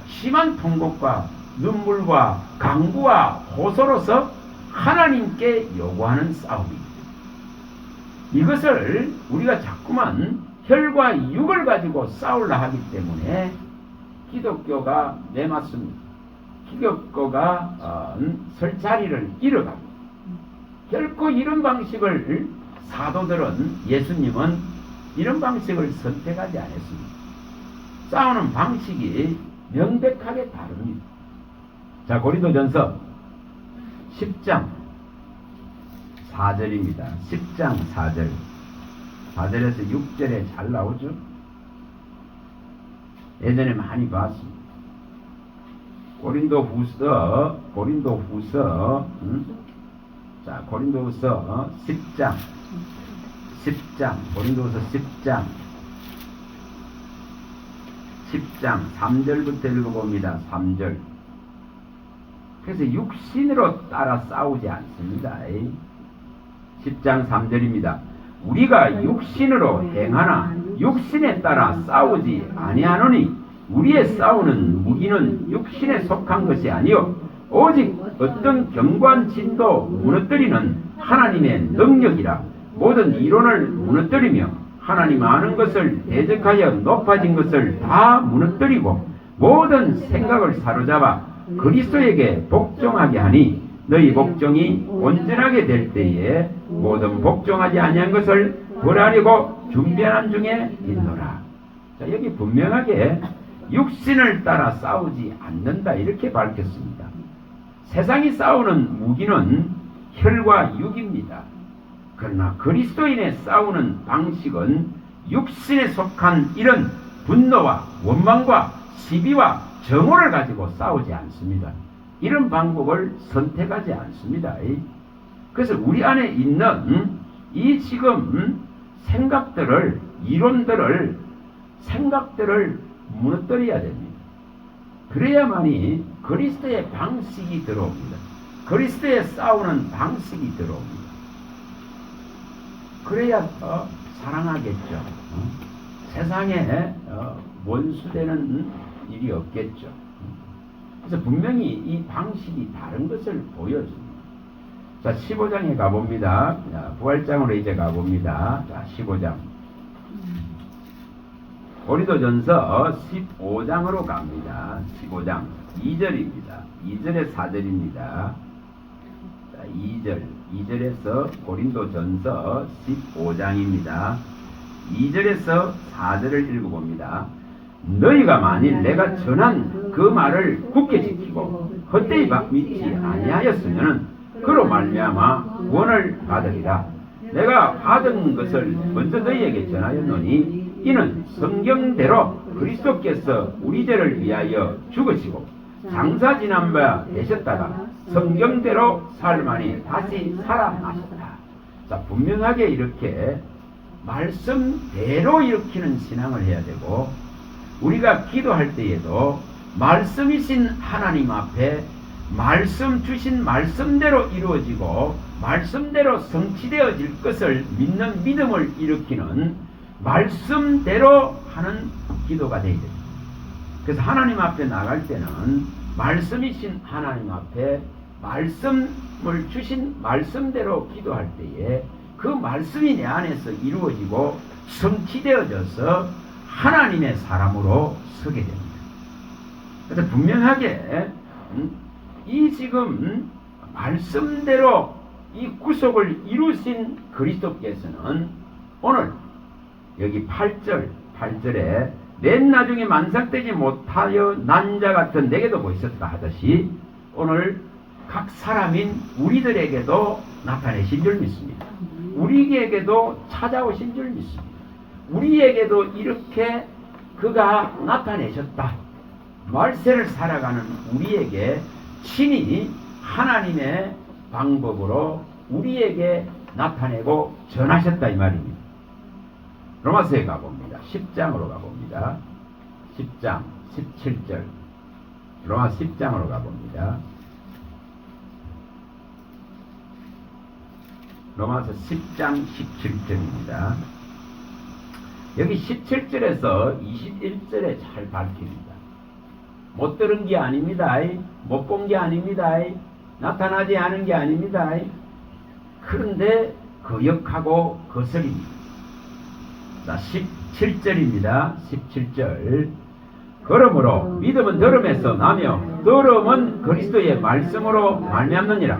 심한 통곡과 눈물과 강구와 호소로서 하나님께 요구하는 싸움입니다. 이것을 우리가 자꾸만 혈과 육을 가지고 싸우려 하기 때문에 기독교가 내맞습니다. 기독교가 설 자리를 잃어갑니다. 결코 이런 방식을 사도들은, 예수님은 이런 방식을 선택하지 않았습니다. 싸우는 방식이 명백하게 다릅니다. 자, 고린도전서 10장 4절입니다. 10장 4절. 4절에서 6절에 잘 나오죠? 예전에 많이 봤습니다. 고린도후서 자, 고린도후서 10장, 고린도후서 10장 3절부터 읽어봅니다. 3절. 그래서 육신으로 따라 싸우지 않습니다. 10장 3절입니다. 우리가 육신으로 행하나 육신에 따라 싸우지 아니하노니 우리의 싸우는 무기는 육신에 속한 것이 아니요 오직 어떤 견고한 진도 무너뜨리는 하나님의 능력이라. 모든 이론을 무너뜨리며 하나님 아는 것을 대적하여 높아진 것을 다 무너뜨리고 모든 생각을 사로잡아 그리스도에게 복종하게 하니 너희 복종이 온전하게 될 때에 모든 복종하지 아니한 것을 벌하려고 준비하는 중에 있노라. 자, 여기 분명하게 육신을 따라 싸우지 않는다 이렇게 밝혔습니다. 세상이 싸우는 무기는 혈과 육입니다. 그러나 그리스도인의 싸우는 방식은 육신에 속한 이런 분노와 원망과 시비와 정오를 가지고 싸우지 않습니다. 이런 방법을 선택하지 않습니다. 그래서 우리 안에 있는 이 지금 생각들을, 이론들을, 생각들을 무너뜨려야 됩니다. 그래야만이 그리스도의 방식이 들어옵니다. 그리스도의 싸우는 방식이 들어옵니다. 그래야 더 사랑하겠죠. 세상에 원수되는 일이 없겠죠. 그래서 분명히 이 방식이 다른 것을 보여줍니다. 자, 15장에 가봅니다. 부활장으로 이제 가봅니다. 자, 15장. 고린도전서 15장으로 갑니다. 15장 2절입니다. 2절에 4절입니다. 자, 2절에서 고린도전서 15장입니다. 2절에서 4절을 읽어봅니다. 너희가 만일 내가 전한 그 말을 굳게 지키고 헛되이 믿지 아니하였으면 그로 말미암아 구원을 받으리라. 내가 받은 것을 먼저 너희에게 전하였노니 이는 성경대로 그리스도께서 우리 죄를 위하여 죽으시고 장사 지난 바 되셨다가 성경대로 사흘만에 다시 살아나셨다. 자, 분명하게 이렇게 말씀대로 일으키는 신앙을 해야 되고, 우리가 기도할 때에도 말씀이신 하나님 앞에 말씀 주신 말씀대로 이루어지고 말씀대로 성취되어질 것을 믿는 믿음을 일으키는 말씀대로 하는 기도가 되어야 됩니다. 그래서 하나님 앞에 나갈 때는 말씀이신 하나님 앞에 말씀을 주신 말씀대로 기도할 때에 그 말씀이 내 안에서 이루어지고 성취되어져서 하나님의 사람으로 서게 됩니다. 그래서 분명하게 이 지금 말씀대로 이 구속을 이루신 그리스도께서는 오늘 여기 8절에 맨 나중에 만삭되지 못하여 난 자 같은 내게도 보이셨다 하듯이 오늘 각 사람인 우리들에게도 나타내신 줄 믿습니다. 우리에게도 찾아오신 줄 믿습니다. 우리에게도 이렇게 그가 나타내셨다. 말세를 살아가는 우리에게 친히 하나님의 방법으로 우리에게 나타내고 전하셨다 이 말입니다. 로마서에 가봅니다. 10장으로 가봅니다. 10장 17절 로마 10장으로 가봅니다. 로마서 10장 17절입니다. 여기 17절에서 21절에 잘 밝힙니다. 못 들은 게 아닙니다. 못 본 게 아닙니다. 나타나지 않은 게 아닙니다. 그런데 거역하고 거슬립니다. 자, 17절입니다. 17절. 그러므로 믿음은 들음에서 나며 들음은 그리스도의 말씀으로 말미암느니라.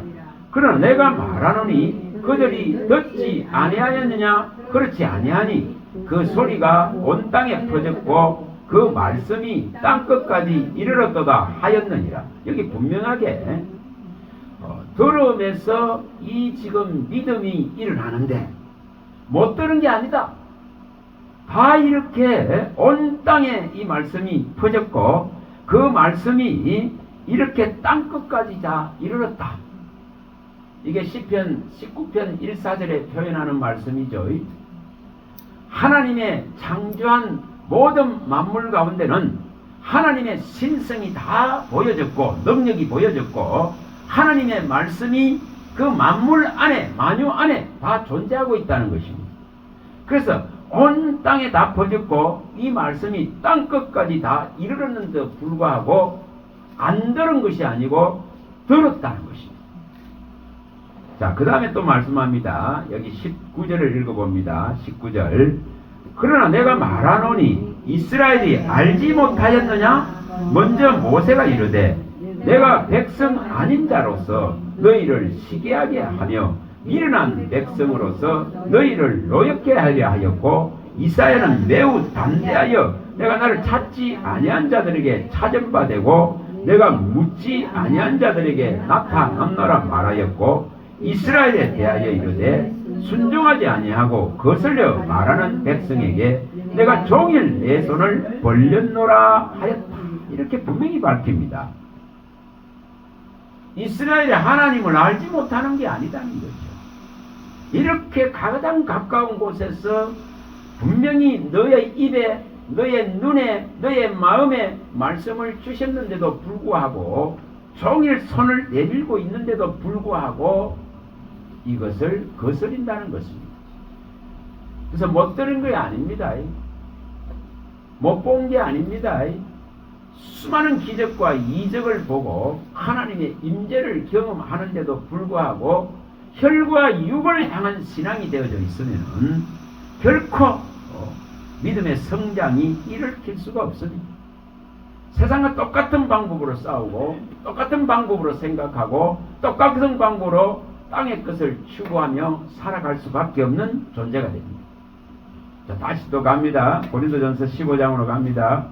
그러나 내가 말하노니 그들이 듣지 아니하였느냐? 그렇지 아니하니 그 소리가 온 땅에 퍼졌고 그 말씀이 땅끝까지 이르렀도다 하였느니라. 여기 분명하게 들음에서 이 지금 믿음이 일어나는데 못 들은 게 아니다. 다 이렇게 온 땅에 이 말씀이 퍼졌고 그 말씀이 이렇게 땅끝까지 다 이르렀다. 이게 시편 19편 1,4절에 표현하는 말씀이죠. 하나님의 창조한 모든 만물 가운데는 하나님의 신성이 다 보여졌고 능력이 보여졌고 하나님의 말씀이 그 만물 안에 만유 안에 다 존재하고 있다는 것입니다. 그래서 온 땅에 다 퍼졌고 이 말씀이 땅끝까지 다 이르렀는데도 불구하고 안 들은 것이 아니고 들었다는 것입니다. 자, 그 다음에 또 말씀합니다. 여기 19절을 읽어봅니다. 19절. 그러나 내가 말하노니 이스라엘이 알지 못하였느냐? 먼저 모세가 이르되 내가 백성 아닌 자로서 너희를 시기하게 하며 미련한 백성으로서 너희를 노엽게 하려 하였고 이사야는 매우 담대하여 내가 나를 찾지 아니한 자들에게 찾은 바 되고 내가 묻지 아니한 자들에게 나타났노라 말하였고 이스라엘에 대하여 이르되 순종하지 아니하고 거슬려 말하는 백성에게 내가 종일 내 손을 벌렸노라 하였다. 이렇게 분명히 밝힙니다. 이스라엘이 하나님을 알지 못하는 게 아니다는 거죠. 이렇게 가장 가까운 곳에서 분명히 너의 입에, 너의 눈에, 너의 마음에 말씀을 주셨는데도 불구하고 종일 손을 내밀고 있는데도 불구하고 이것을 거스린다는 것입니다. 그래서 못 들은 게 아닙니다. 못 본 게 아닙니다. 수많은 기적과 이적을 보고 하나님의 임재를 경험하는데도 불구하고 혈과 육을 향한 신앙이 되어져 있으면 결코 믿음의 성장이 일으킬 수가 없습니다. 세상과 똑같은 방법으로 싸우고 똑같은 방법으로 생각하고 똑같은 방법으로 땅의 것을 추구하며 살아갈 수밖에 없는 존재가 됩니다. 자, 다시 또 갑니다. 고린도전서 15장으로 갑니다.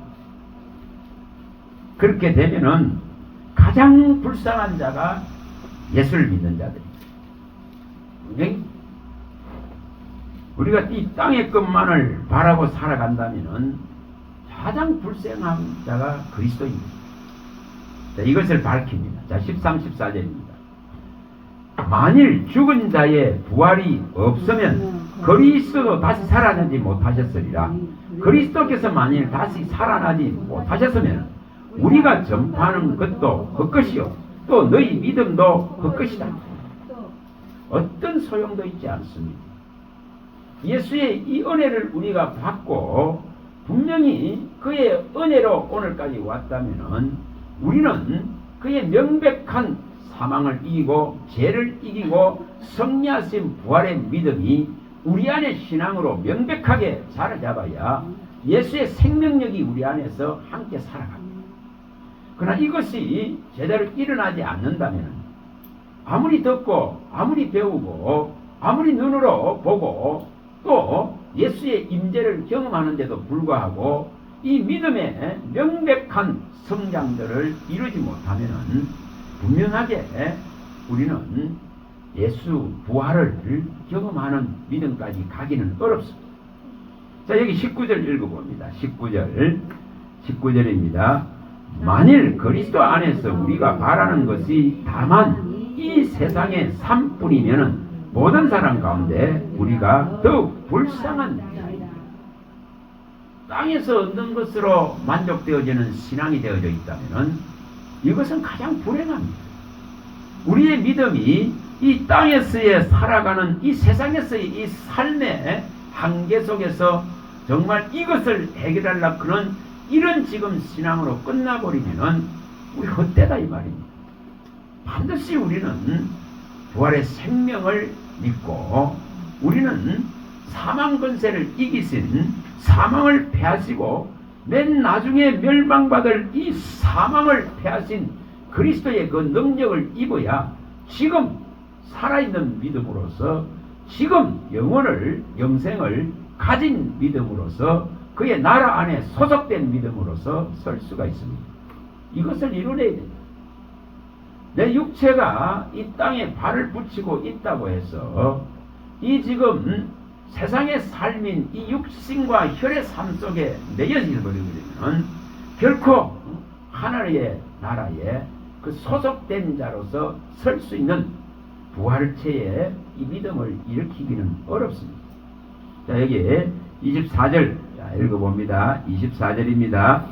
그렇게 되면은 가장 불쌍한 자가 예수를 믿는 자들입니다. 우리가 이 땅의 것만을 바라고 살아간다면 가장 불쌍한 자가 그리스도입니다. 자, 이것을 밝힙니다. 자, 13, 14절입니다. 만일 죽은 자의 부활이 없으면 그리스도도 다시 살아나지 못하셨으리라. 그리스도께서 만일 다시 살아나지 못하셨으면 우리가 전파하는 것도 헛것이요 또 너희 믿음도 헛것이다. 어떤 소용도 있지 않습니다. 예수의 이 은혜를 우리가 받고 분명히 그의 은혜로 오늘까지 왔다면 우리는 그의 명백한 사망을 이기고 죄를 이기고 승리하신 부활의 믿음이 우리 안에 신앙으로 명백하게 자리 잡아야 예수의 생명력이 우리 안에서 함께 살아갑니다. 그러나 이것이 제대로 일어나지 않는다면 아무리 듣고 아무리 배우고 아무리 눈으로 보고 또 예수의 임재를 경험하는데도 불구하고 이 믿음의 명백한 성장들을 이루지 못하면 분명하게 우리는 예수 부활을 경험하는 믿음까지 가기는 어렵습니다. 자, 여기 19절 읽어봅니다. 19절입니다. 만일 그리스도 안에서 우리가 바라는 것이 다만 이 세상의 삶뿐이면 모든 사람 가운데 우리가 더욱 불쌍한 자입니다. 땅에서 얻는 것으로 만족되어지는 신앙이 되어져 있다면 이것은 가장 불행합니다. 우리의 믿음이 이 땅에서의 살아가는 이 세상에서의 이 삶의 한계 속에서 정말 이것을 해결하려고 그런 이런 지금 신앙으로 끝나버리면 우리 헛되다 이 말입니다. 반드시 우리는 부활의 생명을 믿고 우리는 사망 권세를 이기신 사망을 패하시고 맨 나중에 멸망받을 이 사망을 패하신 그리스도의 그 능력을 입어야 지금 살아있는 믿음으로서 지금 영생을 가진 믿음으로서 그의 나라 안에 소속된 믿음으로서 설 수가 있습니다. 이것을 이루어내야 됩니다. 내 육체가 이 땅에 발을 붙이고 있다고 해서 이 지금 세상의 삶인 이 육신과 혈의 삶 속에 매여져 버리게 되면 결코 하나님의 나라에 그 소속된 자로서 설 수 있는 부활체의 이 믿음을 일으키기는 어렵습니다. 자, 여기 24절 읽어봅니다. 24절입니다.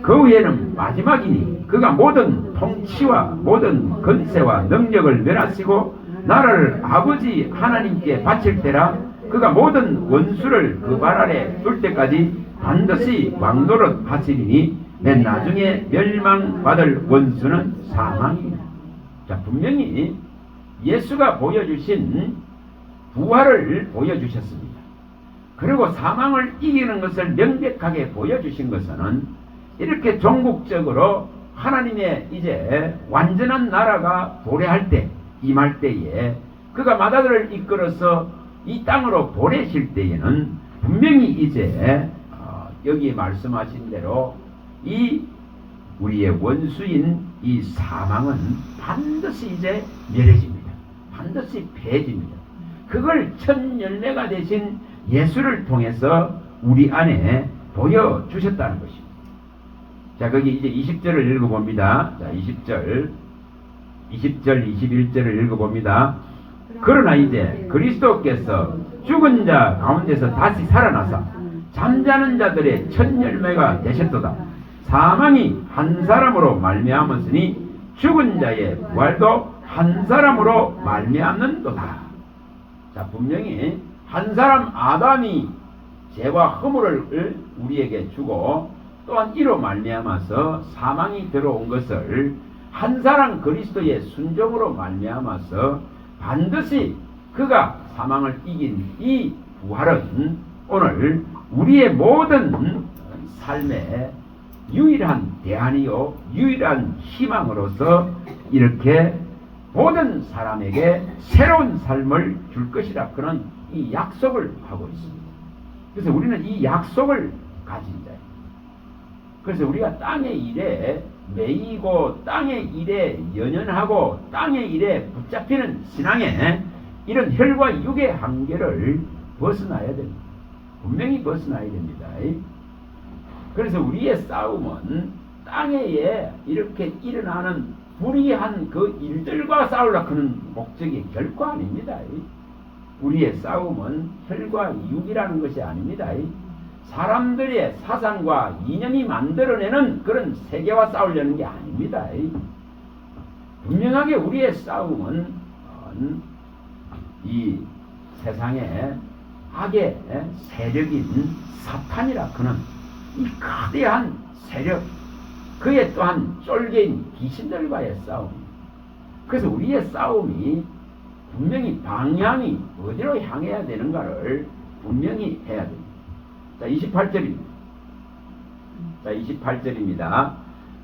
그 후에는 마지막이니 그가 모든 통치와 모든 권세와 능력을 멸하시고 나라를 아버지 하나님께 바칠 때라. 그가 모든 원수를 그 발 아래 둘 때까지 반드시 왕노릇 하시리니 맨 나중에 멸망받을 원수는 사망이다. 자, 분명히 예수가 보여주신 부활을 보여주셨습니다. 그리고 사망을 이기는 것을 명백하게 보여주신 것은 이렇게 종국적으로 하나님의 이제 완전한 나라가 도래할 때, 임할 때에 그가 마다들을 이끌어서 이 땅으로 보내실 때에는 분명히 이제 여기 말씀하신 대로 이 우리의 원수인 이 사망은 반드시 이제 멸해집니다. 반드시 패해집니다. 그걸 첫 열매가 되신 예수를 통해서 우리 안에 보여주셨다는 것입니다. 자, 거기 이제 20절을 읽어봅니다. 자, 20절, 21절을 읽어봅니다. 그러나 이제 그리스도께서 죽은 자 가운데서 다시 살아나사 잠자는 자들의 첫 열매가 되셨도다. 사망이 한 사람으로 말미암았으니 죽은 자의 부활도 한 사람으로 말미암는도다. 자, 분명히 한 사람 아담이 죄와 허물을 우리에게 주고 또한 이로 말미암아서 사망이 들어온 것을 한 사람 그리스도의 순종으로 말미암아서 반드시 그가 사망을 이긴 이 부활은 오늘 우리의 모든 삶의 유일한 대안이요 유일한 희망으로서 이렇게 모든 사람에게 새로운 삶을 줄 것이라 그런 이 약속을 하고 있습니다. 그래서 우리는 이 약속을 가진 자예요. 그래서 우리가 땅의 일에 매이고 땅의 일에 연연하고 땅의 일에 붙잡히는 신앙에 이런 혈과 육의 한계를 벗어나야 됩니다. 분명히 벗어나야 됩니다. 그래서 우리의 싸움은 땅에 이렇게 일어나는 불의한 그 일들과 싸우려고 하는 목적이 결코 아닙니다. 우리의 싸움은 혈과 육이라는 것이 아닙니다. 사람들의 사상과 이념이 만들어내는 그런 세계와 싸우려는 게 아닙니다. 분명하게 우리의 싸움은 이 세상에 악의 세력인 사탄이라 그는 이 거대한 세력, 그의 또한 쫄개인 귀신들과의 싸움. 그래서 우리의 싸움이 분명히 방향이 어디로 향해야 되는가를 분명히 해야 됩니다. 자, 28절입니다. 자, 28절입니다.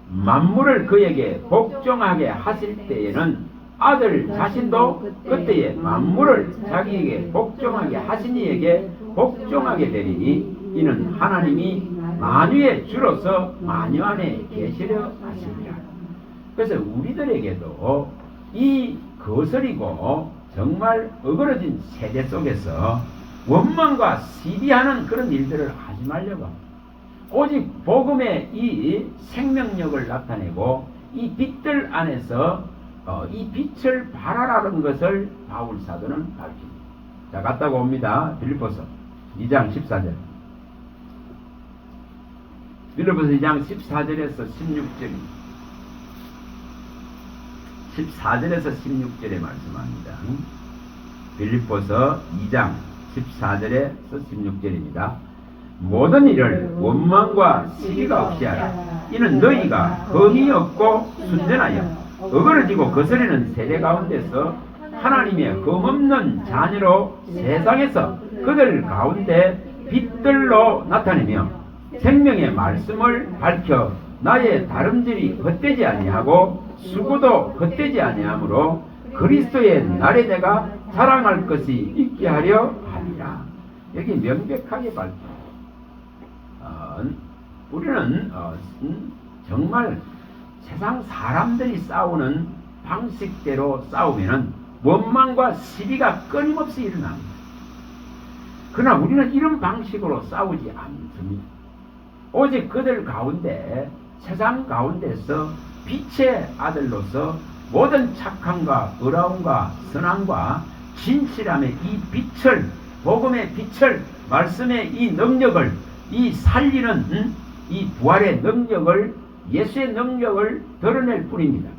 만물을 그에게 복종하게 하실 때에는 아들 자신도 그때에 만물을 자기에게 복종하게 하신 이에게 복종하게 되리니 이는 하나님이 만유의 주로서 만유 안에 계시려 하십니다. 그래서 우리들에게도 이 거스리고 정말 어그러진 세대 속에서 원망과 시비하는 그런 일들을 하지 말려고 합니다. 오직 복음의 이 생명력을 나타내고 이 빛들 안에서 이 빛을 발하라는 것을 바울 사도는 밝힙니다. 자, 갔다가 옵니다. 빌립보서 2장 14절. 빌립보서 2장 14절에서 16절입니다. 14절에서 16절에 말씀합니다. 빌립보서 2장 14절에서 16절입니다. 모든 일을 원망과 시기가 없이 하라. 이는 너희가 흠이 없고 순전하여 어그러지고 거스리는 세대 가운데서 하나님의 흠없는 자녀로 세상에서 그들 가운데 빛들로 나타내며 생명의 말씀을 밝혀 나의 다름질이 헛되지 아니하고 수고도 헛되지 아니하므로 그리스도의 날에 내가 자랑할 것이 있게 하려 하리라. 여기 명백하게 밝힙니다. 우리는 정말 세상 사람들이 싸우는 방식대로 싸우면은 원망과 시비가 끊임없이 일어납니다. 그러나 우리는 이런 방식으로 싸우지 않습니다. 오직 그들 가운데 세상 가운데서 빛의 아들로서 모든 착함과 의로움과 선함과 진실함의 이 빛을, 복음의 빛을, 말씀의 이 능력을, 이 살리는 이 부활의 능력을, 예수의 능력을 드러낼 뿐입니다.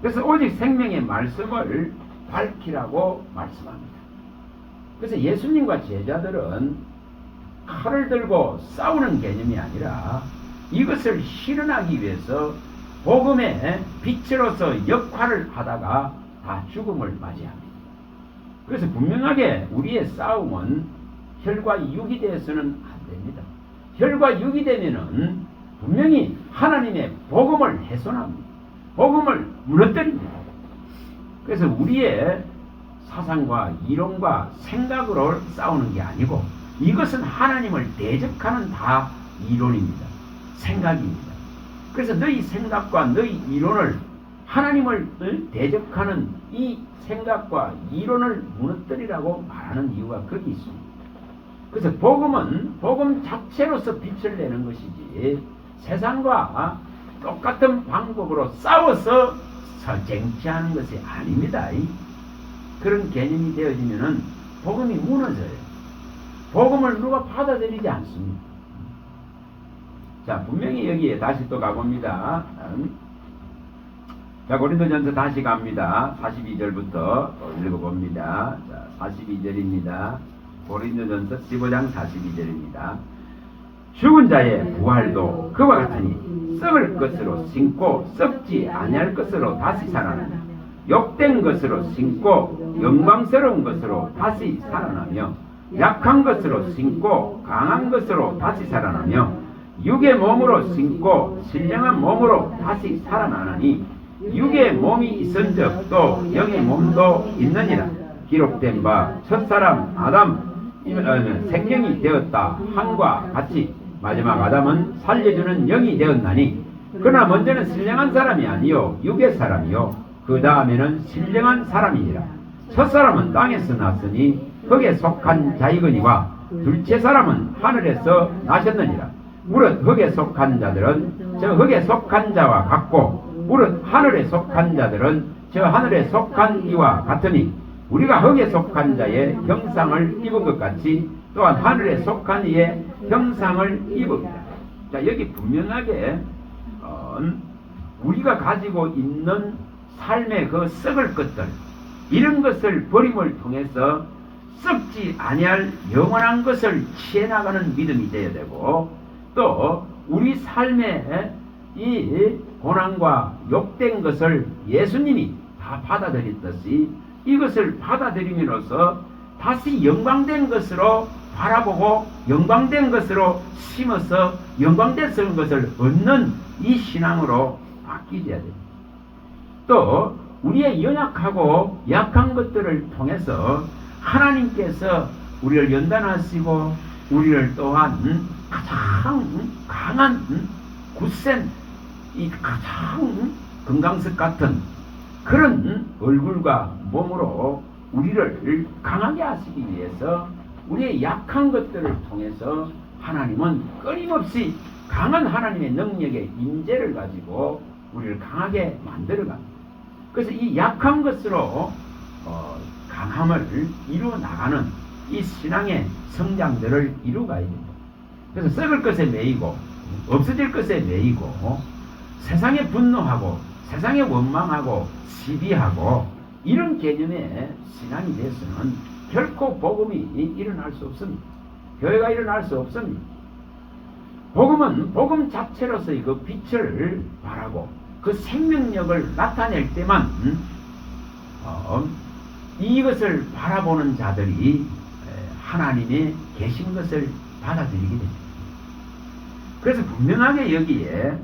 그래서 오직 생명의 말씀을 밝히라고 말씀합니다. 그래서 예수님과 제자들은 칼을 들고 싸우는 개념이 아니라 이것을 실현하기 위해서 복음의 빛으로서 역할을 하다가 다 죽음을 맞이합니다. 그래서 분명하게 우리의 싸움은 혈과 육이 되어서는 안 됩니다. 혈과 육이 되면은 분명히 하나님의 복음을 훼손합니다. 복음을 무너뜨립니다. 그래서 우리의 사상과 이론과 생각으로 싸우는 게 아니고 이것은 하나님을 대적하는 다 이론입니다. 생각입니다. 그래서 너희 생각과 너희 이론을 하나님을 대적하는 이 생각과 이론을 무너뜨리라고 말하는 이유가 거기 있습니다. 그래서 복음은 복음 자체로서 빛을 내는 것이지 세상과 똑같은 방법으로 싸워서 쟁취하는 것이 아닙니다. 그런 개념이 되어지면은 복음이 무너져요. 복음을 누가 받아들이지 않습니다. 자, 분명히 여기에 다시 또 가봅니다. 자, 고린도전서 다시 갑니다. 42절부터 읽어봅니다. 자, 42절입니다. 고린도전서 15장 42절입니다. 죽은 자의 부활도 그와 같으니 썩을 것으로 심고 썩지 아니할 것으로 다시 살아나며 욕된 것으로 심고 영광스러운 것으로 다시 살아나며 약한 것으로 심고 강한 것으로 다시 살아나며 육의 몸으로 심고 신령한 몸으로 다시 살아나니 육의 몸이 있은즉 또 영의 몸도 있느니라. 기록된 바 첫사람 아담 생명이 되었다 함과 같이 마지막 아담은 살려주는 영이 되었나니 그러나 먼저는 신령한 사람이 아니요 육의 사람이요 그 다음에는 신령한 사람이니라. 첫사람은 땅에서 났으니 흙에 속한 자이거니와 둘째 사람은 하늘에서 나셨느니라. 무릇 흙에 속한 자들은 저 흙에 속한 자와 같고 무릇 하늘에 속한 자들은 저 하늘에 속한 이와 같으니 우리가 흙에 속한 자의 형상을 입은 것 같이 또한 하늘에 속한 이의 형상을 입읍니다. 자, 여기 분명하게 우리가 가지고 있는 삶의 그 썩을 것들, 이런 것을 버림을 통해서 썩지 아니할 영원한 것을 취해 나가는 믿음이 되어야 되고, 또 우리 삶에 이 고난과 욕된 것을 예수님이 다 받아들였듯이 이것을 받아들임으로써 다시 영광된 것으로 바라보고 영광된 것으로 심어서 영광된 것을 얻는 이 신앙으로 바뀌어야 됩니다. 또 우리의 연약하고 약한 것들을 통해서 하나님께서 우리를 연단하시고 우리를 또한 가장 강한 굳센 이 가장 금강석 같은 그런 얼굴과 몸으로 우리를 강하게 하시기 위해서 우리의 약한 것들을 통해서 하나님은 끊임없이 강한 하나님의 능력의 임재를 가지고 우리를 강하게 만들어갑니다. 그래서 이 약한 것으로 강함을 이루어 나가는 이 신앙의 성장들을 이루어가야 됩니다. 그래서 썩을 것에 매이고 없어질 것에 매이고 세상에 분노하고 세상에 원망하고 시비하고 이런 개념의 신앙이 되어서는 결코 복음이 일어날 수 없습니다. 교회가 일어날 수 없습니다. 복음은 복음 자체로서의 그 빛을 발하고 그 생명력을 나타낼 때만 이것을 바라보는 자들이 하나님의 계신 것을 받아들이게 됩니다. 그래서 분명하게 여기에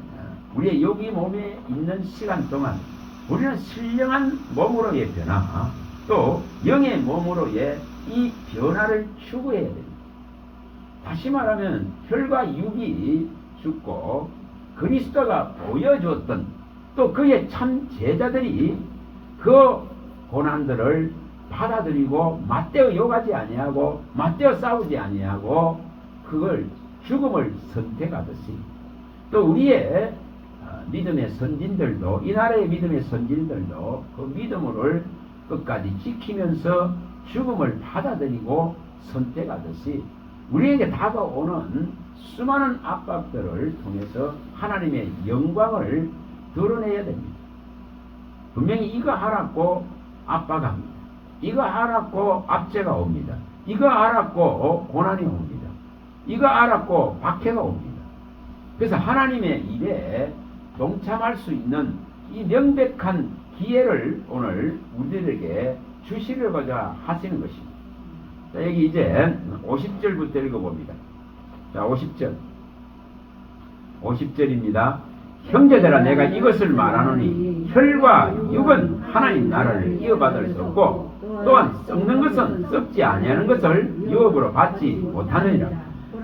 우리의 여기 몸에 있는 시간 동안 우리는 신령한 몸으로의 변화, 또 영의 몸으로의 이 변화를 추구해야 됩니다. 다시 말하면 혈과 육이 죽고 그리스도가 보여주었던 또 그의 참 제자들이 그 고난들을 받아들이고 맞대어 욕하지 아니하고 맞대어 싸우지 아니하고 그걸 죽음을 선택하듯이 또 우리의 믿음의 선진들도 이 나라의 믿음의 선진들도 그 믿음을 끝까지 지키면서 죽음을 받아들이고 선택하듯이 우리에게 다가오는 수많은 압박들을 통해서 하나님의 영광을 드러내야 됩니다. 분명히 이거 하라고 압박합니다. 이거 하라고 압제가 옵니다. 이거 하라고 고난이 옵니다. 이거 하라고 박해가 옵니다. 그래서 하나님의 일에 동참할 수 있는 이 명백한 기회를 오늘 우리들에게 주시려고자 하시는 것입니다. 자, 여기 이제 50절부터 읽어봅니다. 자, 50절. 50절입니다. 형제들아, 내가 이것을 말하노니 혈과 육은 하나님 나라를 이어받을 수 없고 또한 썩는 것은 썩지 아니하는 것을 유업으로 받지 못하느니라.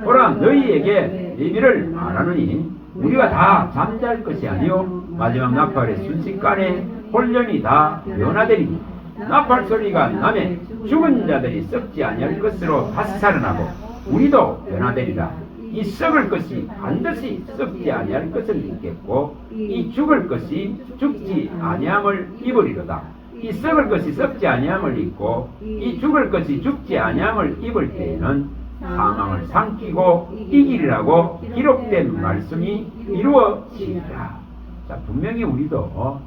보라, 너희에게 예비를 말하노니 우리가 다 잠잘 것이 아니요 마지막 나팔의 순식간에 홀연히 다 변화되리니 나팔 소리가 나면 죽은 자들이 썩지 아니할 것으로 다시 살아나고 우리도 변화되리라. 이 썩을 것이 반드시 썩지 아니할 것을 입겠고 이 죽을 것이 죽지 아니함을 입으리로다. 이 썩을 것이 썩지 아니함을 입고 이 죽을 것이 죽지 아니함을 입을 때에는 사망을 삼키고 이기리라고 기록된 말씀이 이루어지리라. 자, 분명히 우리도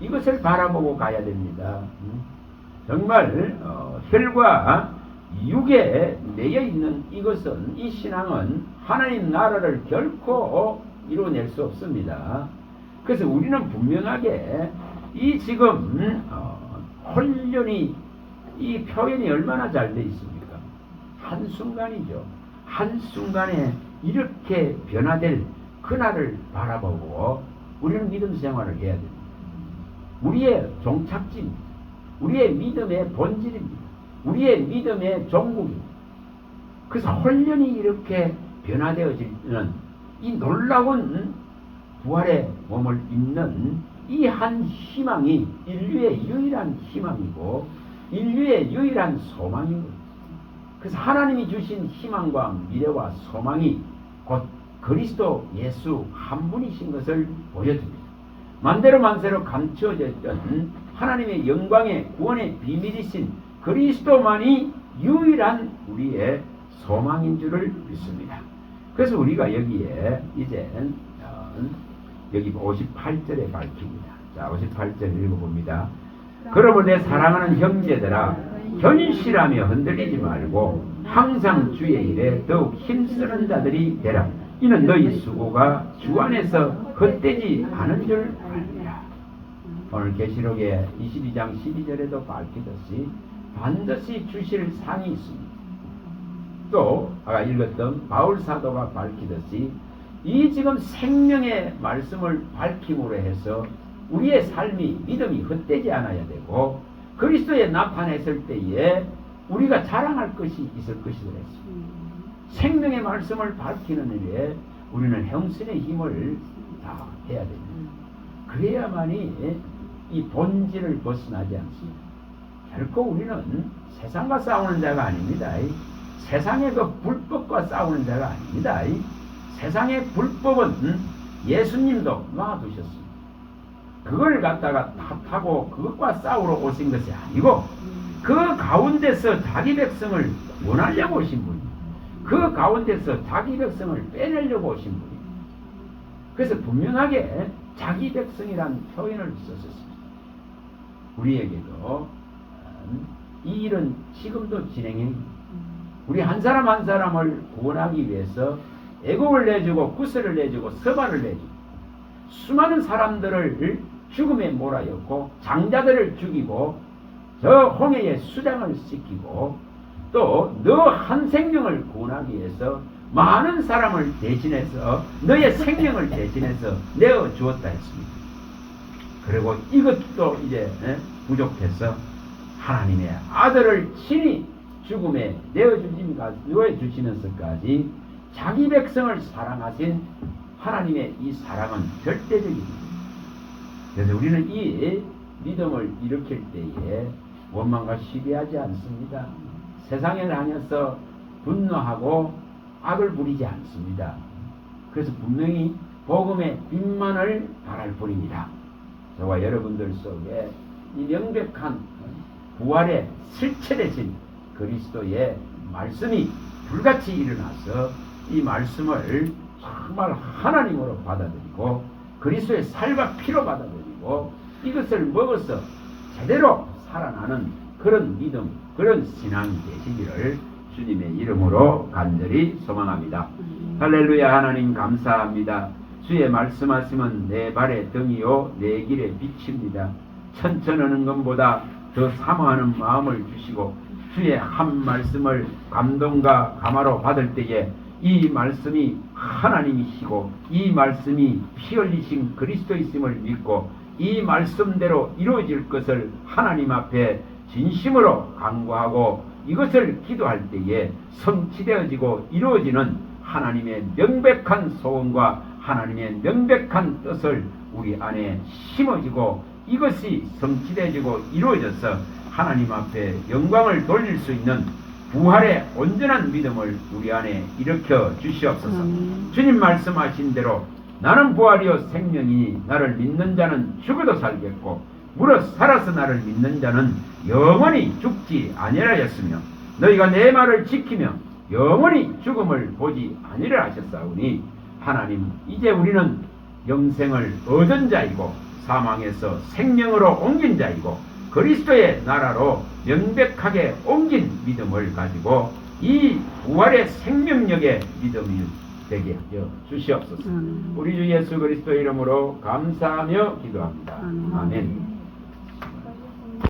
이것을 바라보고 가야 됩니다. 정말 혈과 육에 매여 있는 이것은, 이 신앙은 하나님 나라를 결코 이루어낼 수 없습니다. 그래서 우리는 분명하게 이 지금 혼련이, 이 표현이 얼마나 잘 되어 있습니까? 한순간이죠. 한순간에 이렇게 변화될 그날을 바라보고 우리는 믿음 생활을 해야 됩니다. 우리의 종착지입니다. 우리의 믿음의 본질입니다. 우리의 믿음의 종국입니다. 그래서 혼련이 이렇게 변화되어지는 이 놀라운 부활의 몸을 입는 이 한 희망이 인류의 유일한 희망이고 인류의 유일한 소망인 것. 그래서 하나님이 주신 희망과 미래와 소망이 곧 그리스도 예수 한 분이신 것을 보여줍니다. 만대로 만세로 감추어졌던 하나님의 영광의 구원의 비밀이신 그리스도만이 유일한 우리의 소망인 줄을 믿습니다. 그래서 우리가 여기에 이제 여기 58절에 밝힙니다. 자, 58절 읽어봅니다. 그러므로 내 사랑하는 형제들아, 견실하며 흔들리지 말고 항상 주의 일에 더욱 힘쓰는 자들이 되라. 이는 너희 수고가 주 안에서 헛되지 않은 줄 알리라. 오늘 계시록의 22장 12절에도 밝히듯이 반드시 주실 상이 있습니다. 또 아까 읽었던 바울 사도가 밝히듯이 이 지금 생명의 말씀을 밝힘으로 해서 우리의 삶이 믿음이 헛되지 않아야 되고 그리스도에 나타냈을 때에 우리가 자랑할 것이 있을 것이라 했습니다. 생명의 말씀을 밝히는 일에 우리는 형신의 힘을 다 해야 됩니다. 그래야만이 이 본질을 벗어나지 않습니다. 결코 우리는 세상과 싸우는 자가 아닙니다. 세상의 그 불법과 싸우는 자가 아닙니다. 세상의 불법은 예수님도 놔두셨습니다. 그걸 갖다가 탓하고 그것과 싸우러 오신 것이 아니고 그 가운데서 자기 백성을 원하려고 오신 분입니다. 그 가운데서 자기 백성을 빼내려고 오신 분입니다. 그래서 분명하게 자기 백성이란 표현을 썼습니다. 우리에게도 이 일은 지금도 진행해 우리 한 사람 한 사람을 구원하기 위해서 애국을 내주고 구슬을 내주고 서발을 내주고 수많은 사람들을 죽음에 몰아넣고 장자들을 죽이고 저 홍해에 수장을 시키고 또 너 한 생명을 구원하기 위해서 많은 사람을 대신해서 너의 생명을 대신해서 내어 주었다 했습니다. 그리고 이것도 이제 부족해서 하나님의 아들을 친히 죽음에 내어주시면서까지 자기 백성을 사랑하신 하나님의 이 사랑은 절대적입니다. 그래서 우리는 이 믿음을 일으킬 때에 원망과 시비하지 않습니다. 세상을 향해서 분노하고 악을 부리지 않습니다. 그래서 분명히 복음의 빛만을 바랄 뿐입니다. 저와 여러분들 속에 이 명백한 부활에 실체되신 그리스도의 말씀이 불같이 일어나서 이 말씀을 정말 하나님으로 받아들이고 그리스도의 살과 피로 받아들이고 이것을 먹어서 제대로 살아나는 그런 믿음, 그런 신앙이 되시기를 주님의 이름으로 간절히 소망합니다. 할렐루야. 하나님 감사합니다. 주의 말씀하시면 내 발의 등이요 내 길의 빛입니다. 천천하는 것보다 더 사모하는 마음을 주시고 주의 한 말씀을 감동과 감화로 받을 때에 이 말씀이 하나님이시고 이 말씀이 피 흘리신 그리스도이심을 믿고 이 말씀대로 이루어질 것을 하나님 앞에 진심으로 간구하고 이것을 기도할 때에 성취되어지고 이루어지는 하나님의 명백한 소원과 하나님의 명백한 뜻을 우리 안에 심어지고 이것이 성취되어지고 이루어져서 하나님 앞에 영광을 돌릴 수 있는 부활의 온전한 믿음을 우리 안에 일으켜 주시옵소서. 주님 말씀하신 대로 나는 부활이요 생명이니 나를 믿는 자는 죽어도 살겠고 무릇 살아서 나를 믿는 자는 영원히 죽지 아니하였으며 너희가 내 말을 지키며 영원히 죽음을 보지 아니라 하셨사오니 하나님 이제 우리는 영생을 얻은 자이고 사망에서 생명으로 옮긴 자이고 그리스도의 나라로 명백하게 옮긴 믿음을 가지고 이 부활의 생명력의 믿음이 되게 하여 주시옵소서. 우리 주 예수 그리스도 이름으로 감사하며 기도합니다. 아멘.